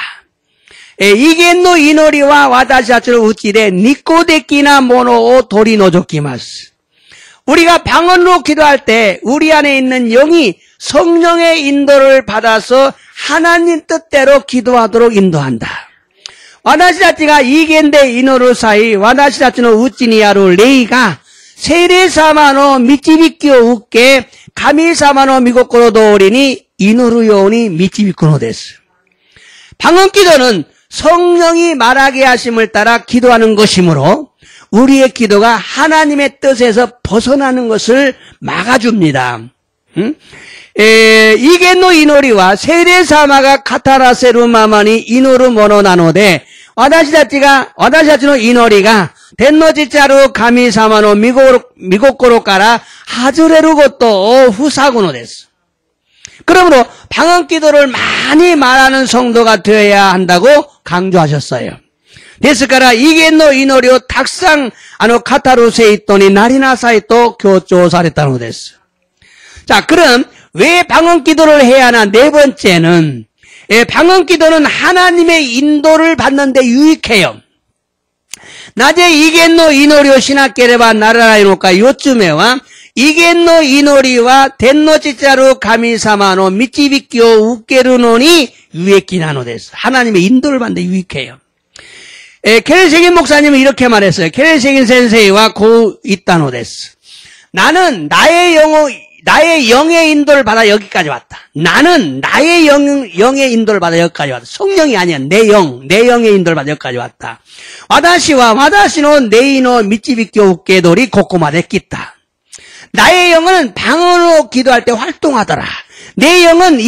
이겐노 이노리와 와다시아츠를 우찌데 니코데키나 모노오 도리노조키마스. 우리가 방언으로 기도할 때 우리 안에 있는 영이 성령의 인도를 받아서 하나님 뜻대로 기도하도록 인도한다. 와다시아츠가 이겐데 이노루 사이 와다시아츠노 우찌니야루 레이가 세례사마노 미치비키오 웃게 가미사마노 미고코로 도리니 이노루요니 미치비코노 데스. 방언기도는 성령이 말하게 하심을 따라 기도하는 것이므로 우리의 기도가 하나님의 뜻에서 벗어나는 것을 막아줍니다. 이겐노 이노리와 세례사마가 카타라세루마마니 이노루 모노나노데 와다시아츠노 이노리가 덴노지짜루 가미사마노 미고코로까라 하즈레루 것도 후사구노 데스. 그러므로 방언기도를 많이 말하는 성도가 되어야 한다고 강조하셨어요. 데스카라 이겐노 이노리오 탁상 카타루세 있더니 나리나 사이또 교조사랬다는 데스. 자, 그럼 왜 방언기도를 해야 하나? 네 번째는 방언기도는 하나님의 인도를 받는데 유익해요. 낮에 이겐노 이노리오 시나케레바 나라라이노까 요쯤에와 이겐노 이노리와 덴노지짜루 가미사마노 미치비키오 우케르노니 유익기나노 데스. 하나님의 인도를 받는데 유익해요. 케레세긴 목사님은 이렇게 말했어요. 케레세긴 센세이와 고 있다노 데스. 나는 나의 영의 인도를 받아 여기까지 왔다. 나는 나의 영의 인도를 받아 여기까지 왔다. 성령이 아니야. 내 영의 인도를 받아 여기까지 왔다. 와다시노 네이노 미치비키오 우케도리 고코마데 끼다. 나의 영은 방언으로 기도할 때 활동하더라. 내 영은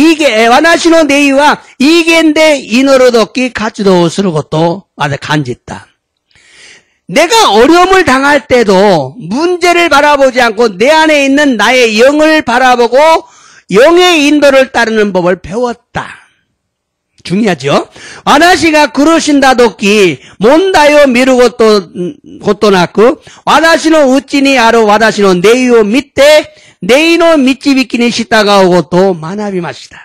와나시노 네이와 이겐데 이노로도끼 가츠도 쓰는 것도 아주 간짓다. 내가 어려움을 당할 때도 문제를 바라보지 않고 내 안에 있는 나의 영을 바라보고 영의 인도를 따르는 법을 배웠다. 중요하죠? 와나시가 그러신다도끼 몬다요 미루고또 낳고 와다시노 우찌니 아로 와다시노 네이오 밑에 네이노 미치비키니 시다가 오고 또 마나비마시다.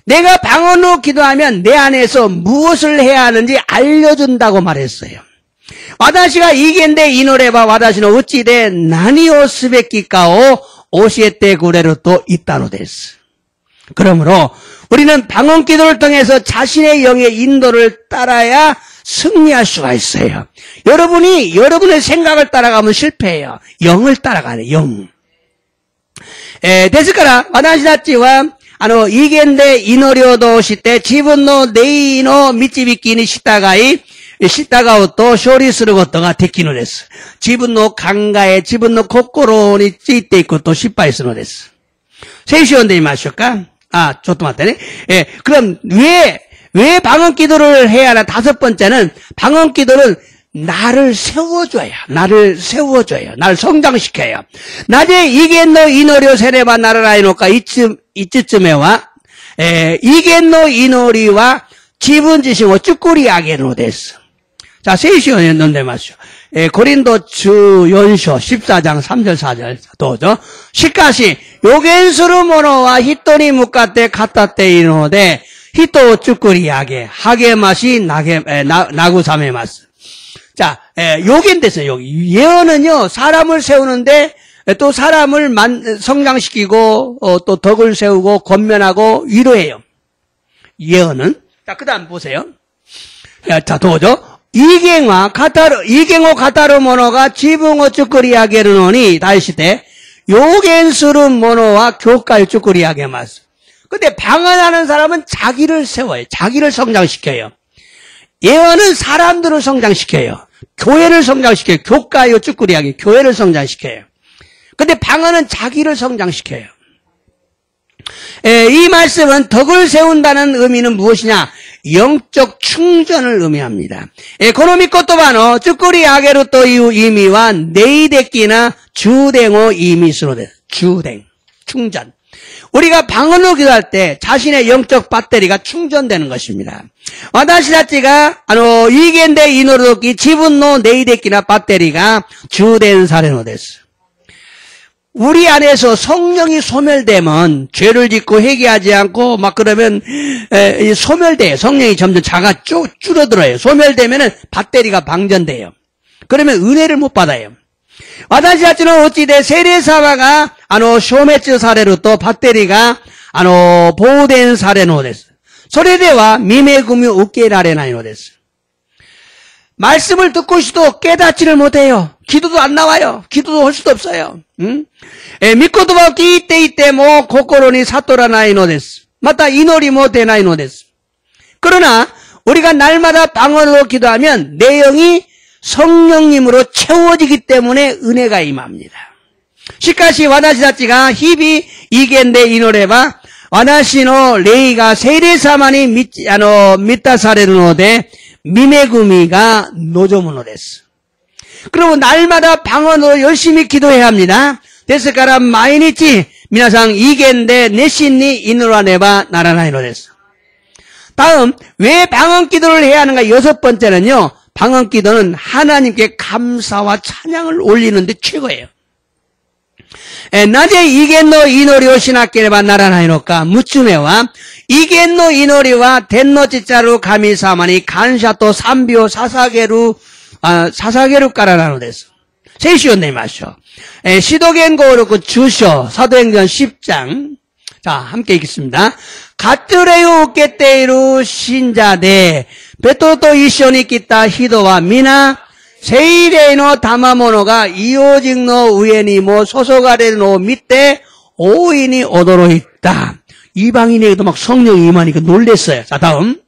내가 방언으로 기도하면 내 안에서 무엇을 해야 하는지 알려준다고 말했어요. 와다시가 이겐데 이노레바 와다시노 우찌데 나니오 스베키까오 오시에테 구레로 또 있다노 데스. 그러므로 우리는 방언 기도를 통해서 자신의 영의 인도를 따라야 승리할 수가 있어요. 여러분이 여러분의 생각을 따라가면 실패해요. 영을 따라가네, 영. ですから、私たちは、威厳で祈りを通して、自分の霊の導きに従うと勝利することができるのです。自分の考え、自分の心についていくと失敗するのです。聖書を読んでみましょうか。ちょっと待ってね。그럼 왜 방언 기도를 해야 하나? 다섯 번째는 방언 기도는 나를 세워줘요. 나를 성장시켜요. 낮에 이겐노 이노리오 세레바 나를 아이노까 이쯤에와 이겐노 이노리와 지분 지심을 쭈꾸리 아게노 데스. 자, 세시원에 논대마시오. 고린도 주연서 14장 3절 4절 도죠. 시카시 요겐스루 모노와 히토니 묵가테 카타테 이노데 히토 쭈꾸리 하게 맛이 나구사메마스. 자, 요겐 됐어요. 여기 예언은요 사람을 세우는데 또 사람을 성장시키고 또 덕을 세우고 권면하고 위로해요. 예언은. 자, 그다음 보세요. 자, 도죠. 이갱호 가타르 모노가 지붕어 쭈꾸리하게를 노니 다시 때 요겐스루 모노와 교과의 쭈꾸리하게 마스. 근데 방언하는 사람은 자기를 세워요. 자기를 성장시켜요. 예언은 사람들을 성장시켜요. 교회를 성장시켜요. 교과요 쭈꾸리하게 교회를 성장시켜요. 근데 방언은 자기를 성장시켜요. 이 말씀은 덕을 세운다는 의미는 무엇이냐? 영적 충전을 의미합니다. 에코노미 코토바노 쭈꾸리 아게로 또 의미와 네이데끼나 주댕오 이미스로 돼. 주댕 충전. 우리가 방언으로 기도할 때 자신의 영적 배터리가 충전되는 것입니다. 와다시 자체가 이겐데 이노르도키 지분노 네이데키나 배터리가 주된 사례노 데스. 우리 안에서 성령이 소멸되면 죄를 짓고 회개하지 않고 막 그러면 소멸돼요. 성령이 점점 줄어들어요. 소멸되면은 배터리가 방전돼요. 그러면 은혜를 못 받아요. 와다시 자체는 어찌돼 세례사마가 쇼메츠 사례로 또 배터리가 보호된 사례노 데스. 소리대와 미메구미 우케라레나이노 데스. 말씀을 듣고 있어도 깨닫지를 못해요. 기도도 안 나와요. 기도도 할 수도 없어요. 믿고도 이때 뭐 고코로니 사토라나이노 데스. 맞다 이노리 뭐 되나이노 데스. 그러나 우리가 날마다 방언으로 기도하면 내용이 성령님으로 채워지기 때문에 은혜가 임합니다. 시카시 와다시다치가 히비 이겐데 이노레바 와다시노 레이가 세례사만이 미타사레르노데 미메구미가 노조무노 데스. 그리고 날마다 방언으로 열심히 기도해야 합니다. 데스카라 마이니치 미나상 이겐데 내신니 이노라네바 나라나이노 데스. 다음 왜 방언 기도를 해야 하는가? 6번째는요. 방언 기도는 하나님께 감사와 찬양을 올리는데 최고예요. 나제 이겐노 이노리오 시나케레바 나라나이노까 무츠메와 이겐노 이노리와 덴노 지자루 가미사마니 간샤토 삼비오 사사게루 까라나노 데스. 세시온네 마쇼. 시도겐고르고 주쇼 사도행전 10장. 자, 함께 읽겠습니다. 가뜨레요 우케테이루 신자데 베토토 이쇼니 끼타 히도와 미나 세이레노 다마모노가 이오직노 우에니모 소소가레노 밑에 오인이 오도로 있다. 이방인에게도 막 성령이 임하니까 놀랬어요. 자, 다음.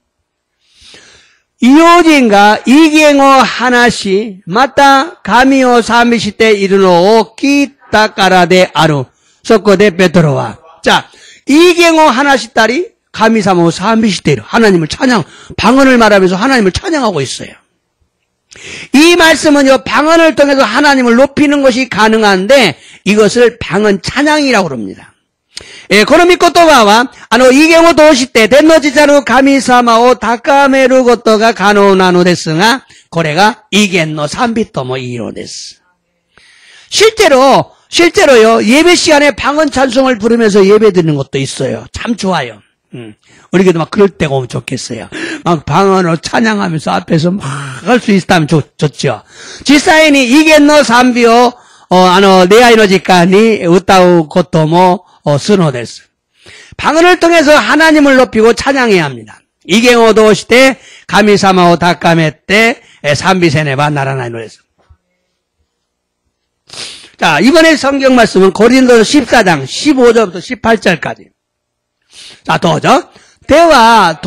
이오진가 이갱오 하나시 마타 가미오 사미시테 이르노 끼타까라데 아루 소코데 베토로와. 자, 이갱오 하나시 딸이 가미사모 사미시테로 하나님을 방언을 말하면서 하나님을 찬양하고 있어요. 이 말씀은요, 방언을 통해서 하나님을 높이는 것이 가능한데 이것을 방언 찬양이라고 합니다. 고노미코토가와 이갱오 도시때 덴노지자루 가미사마오 다카메루 고토가 가노나노 데스가 고래가 이겐노 산비토모 이로 데스. 실제로요, 예배 시간에 방언 찬송을 부르면서 예배 드리는 것도 있어요. 참 좋아요. 우리에게도 막 그럴 때가 오면 좋겠어요. 막 방언으로 찬양하면서 앞에서 막 할 수 있다면 좋죠. 지사인이 이겐노 산비오, 네아이노지까니 우타우 고토모, 스노데스. 방언을 통해서 하나님을 높이고 찬양해야 합니다. 이갱오도 시대 가미사마오 다카메 때 삼비세네바 나라나이노데스. 자, 이번에 성경 말씀은 고린도서 14장 15절부터 18절까지. 자, 도저. 대와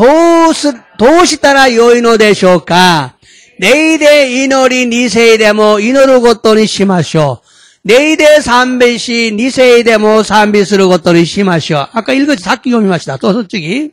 도시따라 요이노 되쇼까. 네이데 이노리 니세이데모 이노르 고토니 시마쇼. 네이데 삼비시 니세이데모 삼비스르 고토니 시마쇼. 아까 읽었지. 사키요미 마시다. 또 솔직히.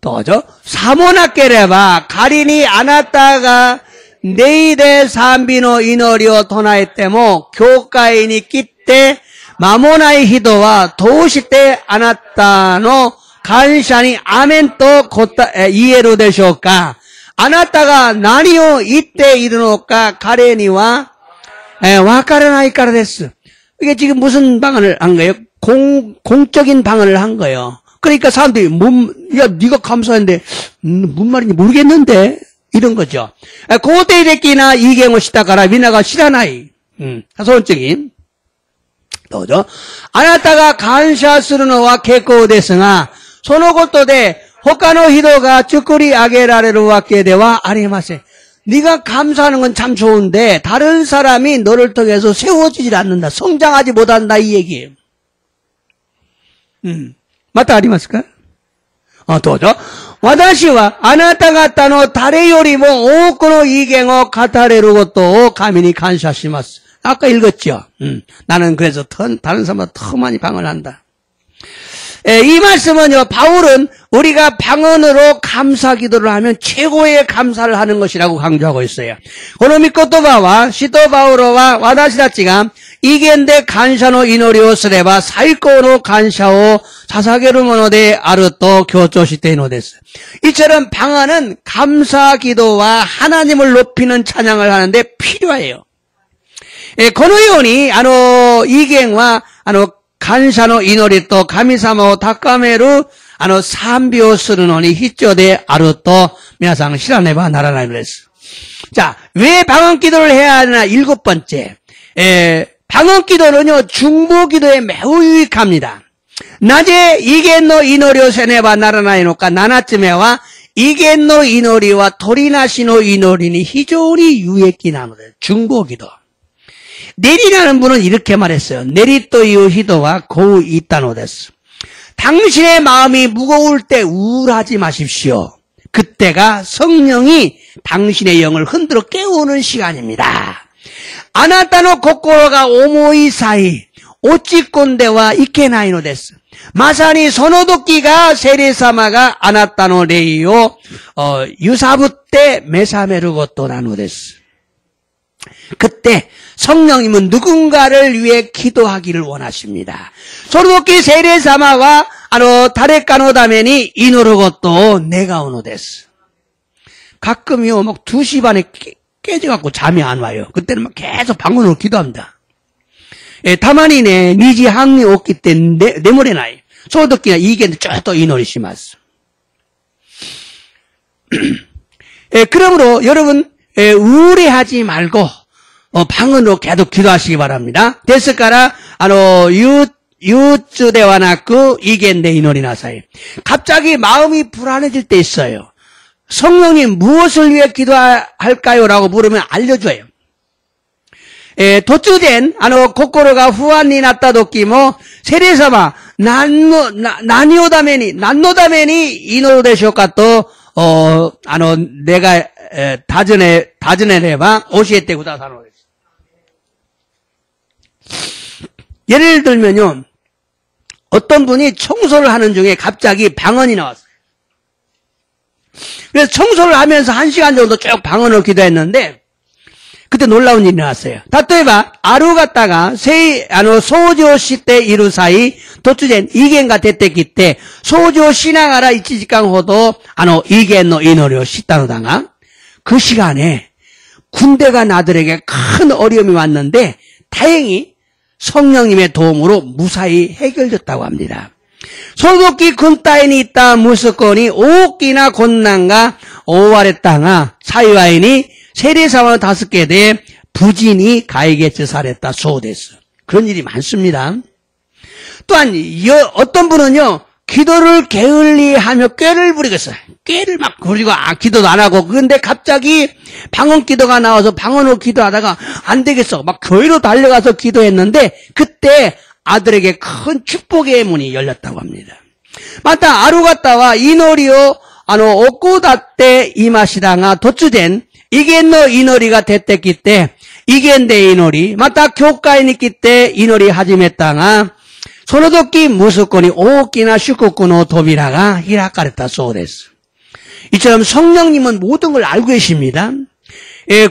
도저. 사모나케레바 가리니 아나타가 네이데 삼비노 이노리오 토나이테모 교과인이 끼때 마모나이 히도와 도시때 아나타노 간샤니 아멘토 고타 이에로 되쇼까. 아나타가 나니오 이때 이르노까 가레니와 와카레나이까라 데스. 이게 지금 무슨 방언을 한 거예요? 공적인 방언을 한 거예요. 그러니까 사람들이 야 네가 감사했는데 뭔 말인지 모르겠는데 이런 거죠. 고대이레끼나 이갱오 시다가라 미나가 시라나이. 소원적인 또죠. 아나타가 간샤스르노와 케코데스가 소노고토데 호카노 히도가 쭈꾸리 아게라레로 와케데와 아리마세. 네가 감사하는 건 참 좋은데 다른 사람이 너를 통해서 세워지질 않는다. 성장하지 못한다 이 얘기예요. 맞다 아리마스까? 또죠. 와다시와 아나타가 따노 다레요리모 오코노 이갱오 카타레루고토 가미니 간샤시마스. 아까 읽었죠. 나는 그래서 다른 사람보다 더 많이 방언한다. 이 말씀은요, 바울은 우리가 방언으로 감사 기도를 하면 최고의 감사를 하는 것이라고 강조하고 있어요. 고노미 코토바와 시토 바오로와 와다시다치가 이겐데 간샤노 이노리오 쓰레바 사이코노 간샤오 사사게르 모노데 아르토 교조시테이노 데스. 이처럼 방언은 감사 기도와 하나님을 높이는 찬양을 하는데 필요해요. このように、意見は、感謝の祈りと神様を高める、賛美をするのに必要であると、皆さん知らねばならないのです。 자, 왜 방언 기도를 해야 하나? 7번째. 방언 기도는요, 중보 기도에 매우 유익합니다. 낮에 이겐노 이노리오 세네바 나라나이노까 나나쯤에와 이겐노 이노리와 토리나시노 이노리니 히조리 유익기 나노데. 중보 기도. 네리라는 분은 이렇게 말했어요. 네리또 이후 히도와 고우 있다노 데스. 당신의 마음이 무거울 때 우울하지 마십시오. 그때가 성령이 당신의 영을 흔들어 깨우는 시간입니다. 아나타노 코코로가 오모이 사이 오찌꼰대와 이케나이노 데스. 마사니 소노도끼가 세리사마가 아나타노 레이오 유사부 때 메사메르 것도 나노 데스. 그때 성령님은 누군가를 위해 기도하기를 원하십니다. 소노도끼 세리사마와 다레카노 다메니 이노르 것도 내가 오노 데스. 가끔요, 막 2시 반에 깨져갖고 잠이 안 와요. 그때는 막 계속 방언으로 기도합니다. 타마니네, 니지 항리 오기 때 내모레 나이. 소도끼나 이게 또 이노리 시마스. 그러므로 여러분, 우울해하지 말고, 방언으로 계속 기도하시기 바랍니다. 데스까라, 유츠대와나쿠 이겐데 이노리 나사이. 갑자기 마음이 불안해질 때 있어요. 성령님 무엇을 위해 기도할까요? 라고 물으면 알려줘요. 도츠된, 코코로가 후안이 났다 도끼모, 세레사마, 난노다메니, 이노데쇼까 또, 내가, 다즈네레바, 오시에테 구다사노. 예를 들면요, 어떤 분이 청소를 하는 중에 갑자기 방언이 나왔어요. 그래서 청소를 하면서 1시간 정도 쭉 방언을 기도했는데, 그때 놀라운 일이 나왔어요. 다토에바, 아루 갔다가, 소조 때 이루 사이, 도츠젠, 이겐가 됐댔기 때, 소조 시나가라 이치지간 호도, 이겐노 이노리오 시타노다가, 그 시간에 군대가 나들에게 큰 어려움이 왔는데, 다행히 성령님의 도움으로 무사히 해결됐다고 합니다. 소도끼 군따인이 있다 무스건이 오끼나 곤난가 오와레 땅아 사이와인이 세례사원 5개 대 부진이 가에게츠 사랬다 소데스. 그런 일이 많습니다. 또한 어떤 분은요, 기도를 게을리하며 꾀를 부리겠어요. 꾀를 막 부리고 기도도 안 하고, 그런데 갑자기 방언 기도가 나와서 방언으로 기도하다가 안 되겠어. 막 교회로 달려가서 기도했는데 그때 아들에게 큰 축복의 문이 열렸다고 합니다. 맞다, 아루가타와 이노리오 오쿠다떼 이마시다가 도츠된 이겐노 이노리가 됐댔기 때 이겐데 이노리 맞다 교과에 있기 때 이노리 하지메다가 소노도끼 무스코니 오키나 슈코쿠노 도미라가 히라카레타 소데스. 이처럼 성령님은 모든 걸 알고 계십니다.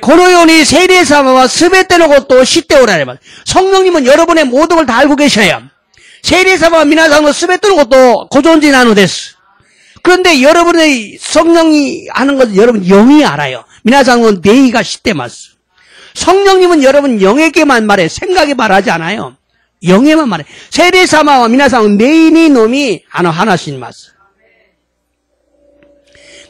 고노요니 세례사마와 스베테노 것도 시대오라래 말. 성령님은 여러분의 모든 걸 다 알고 계셔요. 세례사마와 미나상노 스베테노 것도 고존지나노 데스. 그런데 여러분의 성령이 하는 것은 여러분 영이 알아요. 미나상노 네이가 시대마스. 성령님은 여러분 영에게만 말해, 생각에 말하지 않아요. 영에만 말해. 세례사마와 미나상 네이니 놈이 하나씩 마스.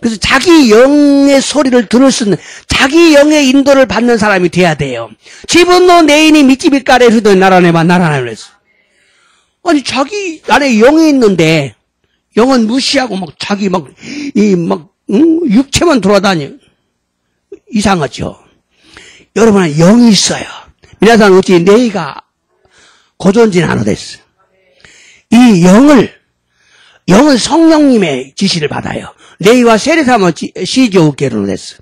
그래서 자기 영의 소리를 들을 수 있는, 자기 영의 인도를 받는 사람이 돼야 돼요. 지분노 네이니 미치비까레 후도 나라네바 나라네 그랬어. 아니 자기 안에 영이 있는데 영은 무시하고 막 자기 육체만 돌아다녀. 이상하죠. 여러분은 영이 있어요. 미나상 어찌 네이가 고존진 않아 됐어. 이 영은 성령님의 지시를 받아요. 레이와 세례사마 시조우께로 됐어.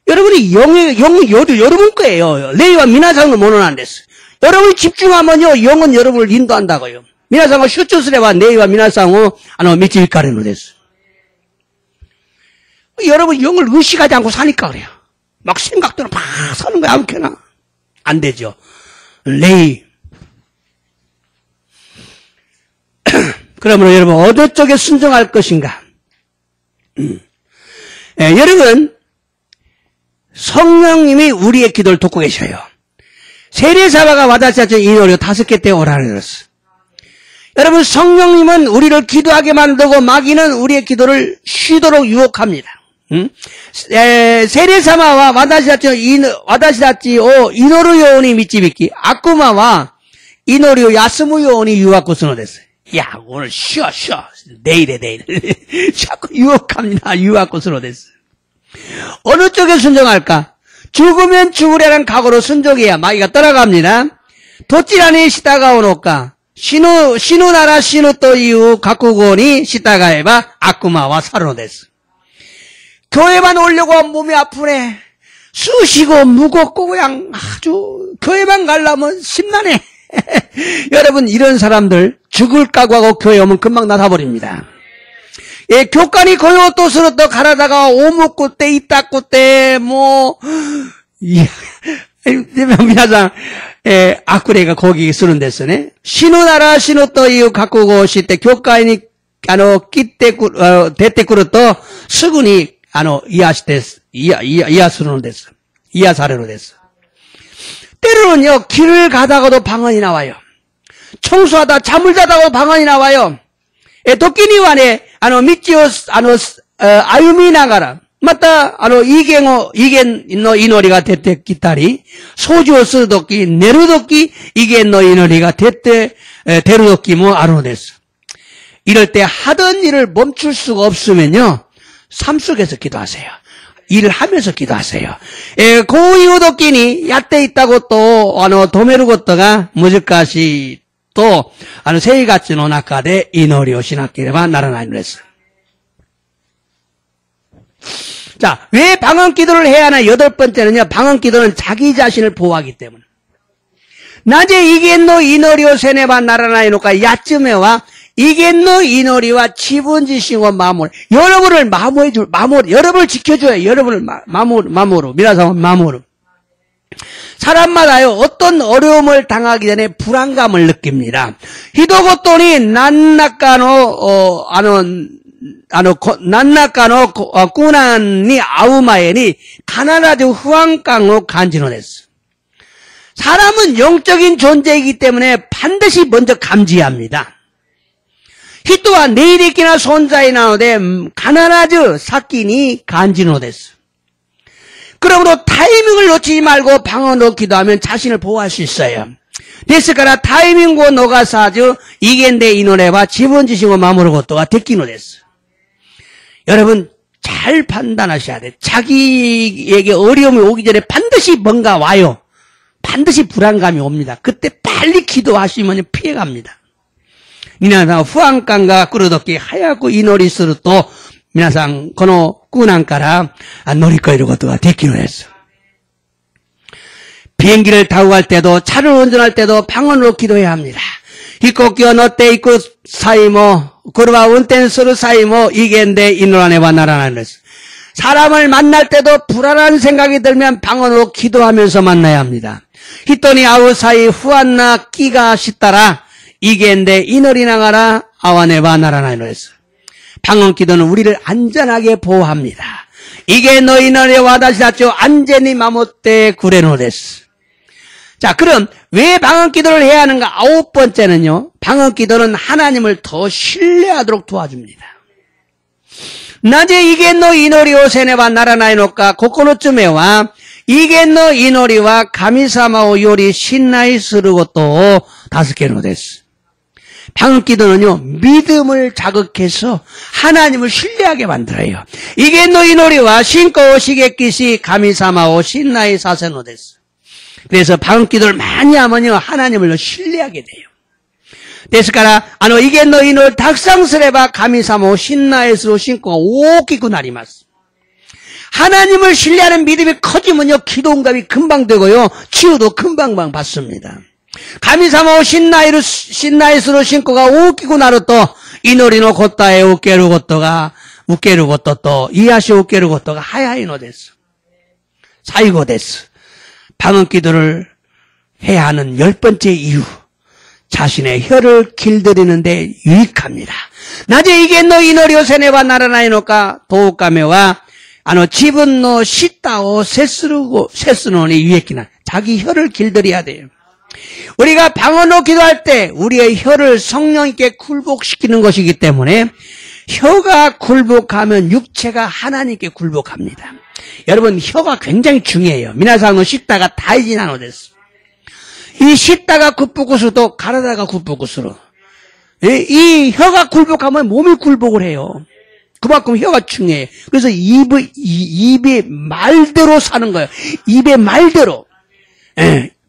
여러분이 영이 여러분 거예요. 레이와 미나상은 모노는 안 됐어. 여러분이 집중하면요, 영은 여러분을 인도한다고요. 皆さんが出張すればネイは皆さんを導かれるのです。여러분 영을 의식하지 않고 사니까 그래요. 막 생각대로 막 사는 거야 아무렇게나. 안 되죠. 레이. 그러므로 여러분 어느 쪽에 순종할 것인가? 여러분 성령님이 우리의 기도를 돕고 계셔요. 세례사바가 와다시하죠. 이 노래 5개 때 오라 그랬어. 여러분 성령님은 우리를 기도하게 만들고 마귀는 우리의 기도를 쉬도록 유혹합니다. 세례사마와 와다시다치오 이노루 요원이 미치비키 아쿠마와 이노리오 야스무 요원이 유혹고스노 됐어요. 야 오늘 쉬어 내일에 자꾸 유혹합니다. 유혹고스노 됐어요. 어느 쪽에 순종할까? 죽으면 죽으려는 각오로 순종해야 마귀가 떠나갑니다. 도찌라니 시다가오노까 시누나라 시누또 이후 가꾸고니 시다가에바 아쿠마와 사르노 됐어. 교회만 오려고 하면 몸이 아프네. 쑤시고 무겁고 그냥 아주 교회만 가려면 심란해. 여러분 이런 사람들 죽을 각오하고 교회 오면 금방 나타버립니다. 예, 교관이 고요 또 서로 또 가라다가 오목구 때 이따구 때皆さん 아쿠레가 거기 쓰는 데서네. 시누나라 시누또 이후 가꾸고 시때 교관이 대때꾸로 또 수군이 이하스로 됐어. 이하사례로 됐어. 때로는요, 길을 가다가도 방언이 나와요. 청소하다 잠을 자다가도 방언이 나와요. 도끼니와네, 미치오, 아유미 나가라. 맞다, 이겐노 이노리가 됐대, 기타리. 소주오 쓰도끼, 네루도끼, 이겐노 이노리가 됐대, 데루도끼 아르노 됐어. 이럴 때 하던 일을 멈출 수가 없으면요, 삶 속에서 기도하세요. 일을 하면서 기도하세요. 고이우도끼니 야때 있다고 또 도메르고토가 무지까시 또 세이가치노 나카데 이노리をしなければならないのです. 자, 왜 방언 기도를 해야 하나? 8번째는요. 방언 기도는 자기 자신을 보호하기 때문에. 낮에 이겐노 이노리오 세네바 나라나이노까 야쯤에와 이겐노 이노리와 지분지신과 마모르. 여러분을 여러분을 지켜줘요. 여러분을 마모르. 미라사는 마모르. 사람마다요, 어떤 어려움을 당하기 전에 불안감을 느낍니다. 히도고토니 난나카노 꾸난니 아우마에니 가나라주 후안깡으로 간지노 됐어. 사람은 영적인 존재이기 때문에 반드시 먼저 감지합니다. 히토와 내일이기나 손자이 나오되 가나라주 사키니 간지노 됐어. 그러므로 타이밍을 놓치지 말고 방언으로 기도하면 자신을 보호할 수 있어요.ですから 타이밍고 노가사주 이겐데 이노레와 지분지시고 마무르 것도가 데끼노 됐어. 여러분 잘 판단하셔야 돼. 자기에게 어려움이 오기 전에 반드시 뭔가 와요. 반드시 불안감이 옵니다. 그때 빨리 기도하시면 피해갑니다.皆さん 不安感が来るとき早く祈りすると皆さんこの苦難から乗り越えることができるのです. 비행기를 타고 갈 때도 차를 운전할 때도 방언으로 기도해야 합니다.飛行機を乗っていく際も車を運転する際も이겐데祈らねばならないのです. 사람을 만날 때도 불안한 생각이 들면 방언으로 기도하면서 만나야 합니다. 히토니 아우 사이 후안나 끼가 싶다라 이겐데 이너리 나가라 아와네바 나라나이 노랬어. 방언 기도는 우리를 안전하게 보호합니다. 이게 너희 너의 와다시다죠 안전히 마모떼 구레노데스. 자, 그럼 왜 방언 기도를 해야 하는가? 9번째는요. 방언 기도는 하나님을 더 신뢰하도록 도와줍니다. 낮에 이게 너 이노리오 세네바 나라나이노까 고코노츠메와 이게 너 이노리와 가미사마오 요리 신나이 스르고또 助けるのです. 방언 기도는요, 믿음을 자극해서 하나님을 신뢰하게 만들어요. 이게 너희 노리와 신고 시게끼시 가미사마오 신나이 사세노 됐어. 그래서 방언 기도를 많이 하면요, 하나님을 신뢰하게 돼요. ですから、이게 너희 노리 닭상스레바 가미사마오 신나이스로 신고가 오기고 나리마스. 하나님을 신뢰하는 믿음이 커지면요, 기도 응답이 금방 되고요, 치유도 금방 받습니다. 가미사모 신나이스로 신고가 웃기고 나루 또 이노리노 곧다에 웃게루 곧도가 웃게루 곧도 또 이하시 웃게루 곧도가 하야이노 됐어. 사이고 됐어. 방언기도를 해야 하는 10번째 이유. 자신의 혀를 길들이는데 유익합니다. 낮에 이게 너 이노리오 세네바 나라나이노까 도우까메와 지분노 시다오 세스노니 유익기나 자기 혀를 길들여야 돼요. 우리가 방언으로 기도할 때 우리의 혀를 성령님께 굴복시키는 것이기 때문에 혀가 굴복하면 육체가 하나님께 굴복합니다. 여러분 혀가 굉장히 중요해요. 미나상노 씻다가 다이지나노 됐어. 이 씻다가 굿부구스도 가라다가 굿부구스로. 이 혀가 굴복하면 몸이 굴복을 해요. 그만큼 혀가 중요해요. 그래서 입의 말대로 사는 거예요. 입의 말대로.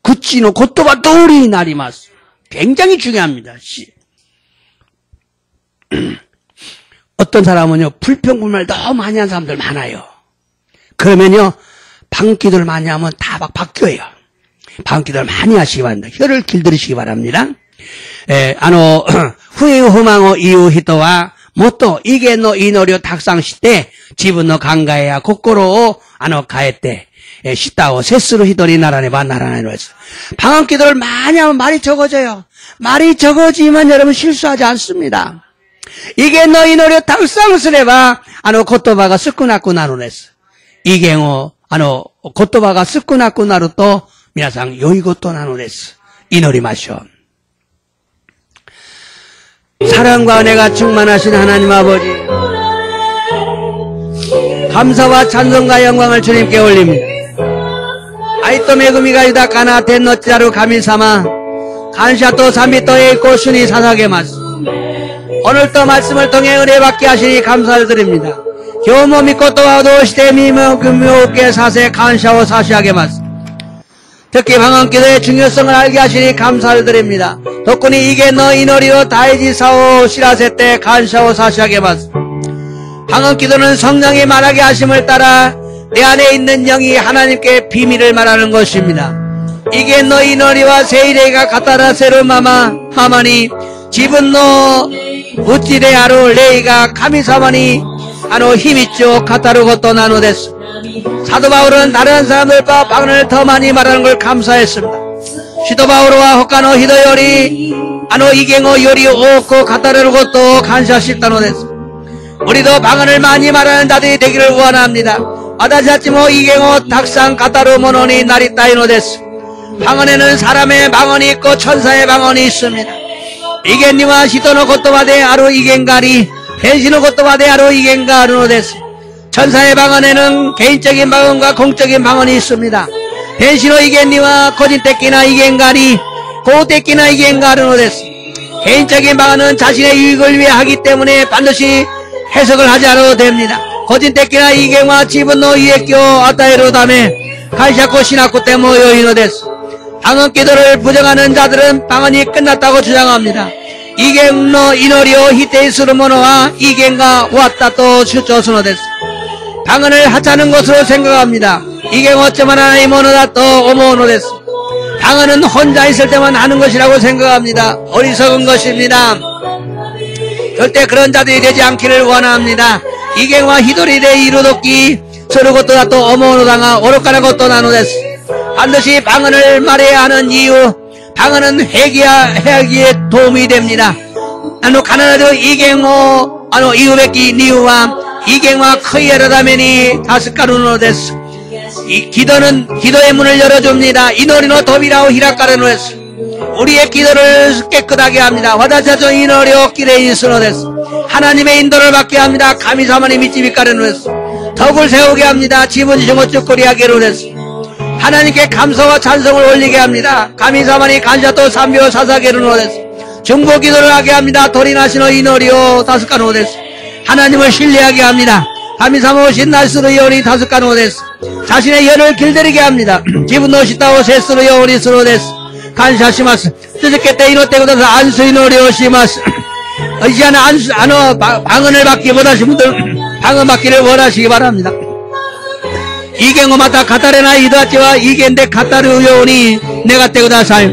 구찌노 곧도가 또우리 나리마스. 굉장히 중요합니다. 어떤 사람은요, 불평불말 너무 많이 한 사람들 많아요. 그러면요, 방기도를 많이 하면 다 막 바뀌어요. 방기도를 많이 하시기 바랍니다. 혀를 길들이시기 바랍니다. 후에 후망어 이후 히토와 못또 이게 너 이노리오 탁상시때 지분노 강가에야 kokoro 가에때 시다오 세스로 히도리 나라네바 나라네로 했어. 방언기도를 많이 하면 말이 적어져요. 말이 적어지면 여러분 실수하지 않습니다. 이게 너희 노력 탁상스레바 고토바가 스쿠나쿠 나루네스. 이게ngo 고토바가 스쿠나쿠 나루 또 미나상 요이고토 나루네스. 이노리 마쇼. 사랑과 은혜가 충만하신 하나님 아버지, 감사와 찬송과 영광을 주님께 올립니다. 아이또 메구미가 유다 가나 텐노치다루 가미사마 간샤또 삼비또에 있고 순이 사사게마스. 오늘도 말씀을 통해 은혜 받게 하시니 감사를 드립니다. 교모 믿고 또 와도 시대 미모 금묘업계 사세 간샤오 사시하게마스. 특히 방언기도의 중요성을 알게 하시니 감사를 드립니다. 덕분에 이게 너 이노리오 다이지 사오 시라세 때 간샤오 사시하게마스. 방언기도는 성령이 말하게 하심을 따라 내 안에 있는 영이 하나님께 비밀을 말하는 것입니다. 이게 너 이노리와 세이레가 가타라 세르마마 하마니 지분노 우찌레아루 레이가 카미사마니 힘있죠 가타루 것도 나누됐어. 사도 바울은 다른 사람들과 방언을 더 많이 말하는 걸 감사했습니다. 시도 바울과 헛가노 히도요리 이갱오 요리 오코 가타르 것도 간샤시다노 됐어. 우리도 방언을 많이 말하는 자들이 되기를 원합니다. 아다자치모 이갱오 탁상 가타루 모노니 나리따이노 됐어. 방언에는 사람의 방언이 있고 천사의 방언이 있습니다. 이겐니와 시도노 고토바데 아루 이겐가리 헨시노 고토바데 아루 이겐가르노 됐어. 천사의 방언에는 개인적인 방언과 공적인 방언이 있습니다. 헨시노 이겐니와 코진테끼나 이겐가리 고테끼나 이겐가르노 됐어. 개인적인 방언은 자신의 유익을 위해 하기 때문에 반드시 해석을 하지 않아도 됩니다. 코진테끼나 이겐와 지분노 이에끼오 아타에로 다음에 간샤코 시나코 때모 요이노 됐어. 방언기도를 부정하는 자들은 방언이 끝났다고 주장합니다. 이겐노 이노리오 히테이스르모노와 이겐가 왔다또 슈초스노 됐어. 방언을 하찮은 것으로 생각합니다. 이겐 어쩌면 하나의 모노다 또 오모노 됐어. 방언은 혼자 있을 때만 하는 것이라고 생각합니다. 어리석은 것입니다. 절대 그런 자들이 되지 않기를 원합니다. 이겐와 히도리데 이루도끼 서르고토다 또 오모노다가 오로카라고또 나누됐어. 반드시 방언을 말해야 하는 이유, 방언은 회기에 도움이 됩니다. 가나다도 이갱오 이우베끼 니우와 이갱와 커이에르다메니 다스카루노 데스. 이 기도의 문을 열어줍니다. 이노리노 도비라오 히라카르노 데스. 우리의 기도를 깨끗하게 합니다. 와다자조 이노리오 기레이스노 데스. 하나님의 인도를 받게 합니다. 가미사마니 미치비카르노 데스. 덕을 세우게 합니다. 지분지정어 쭈꾸리하게로 데스. 하나님께 감사와 찬송을 올리게 합니다. 가미사마니 간샤토 삼비오 사사게르노 데스. 중보 기도를 하게 합니다. 도리나시노 이노리오 다스카노 데스. 하나님을 신뢰하게 합니다. 가미사모 신나스로 요리 다스카노 데스. 자신의 혀를 길들이게 합니다. 지분노 시타오 세스로 요리 스로 데스. 간샤시마스. 뜻있겠다 이노때보다서 안수 이노리오 시마스. 이제는 방언을 받기 원하시는 분들 방언 받기를 원하시기 바랍니다. 이갱오마타 가타레나 이다치와 이겐데 가타르 요니 내가 때고다사이.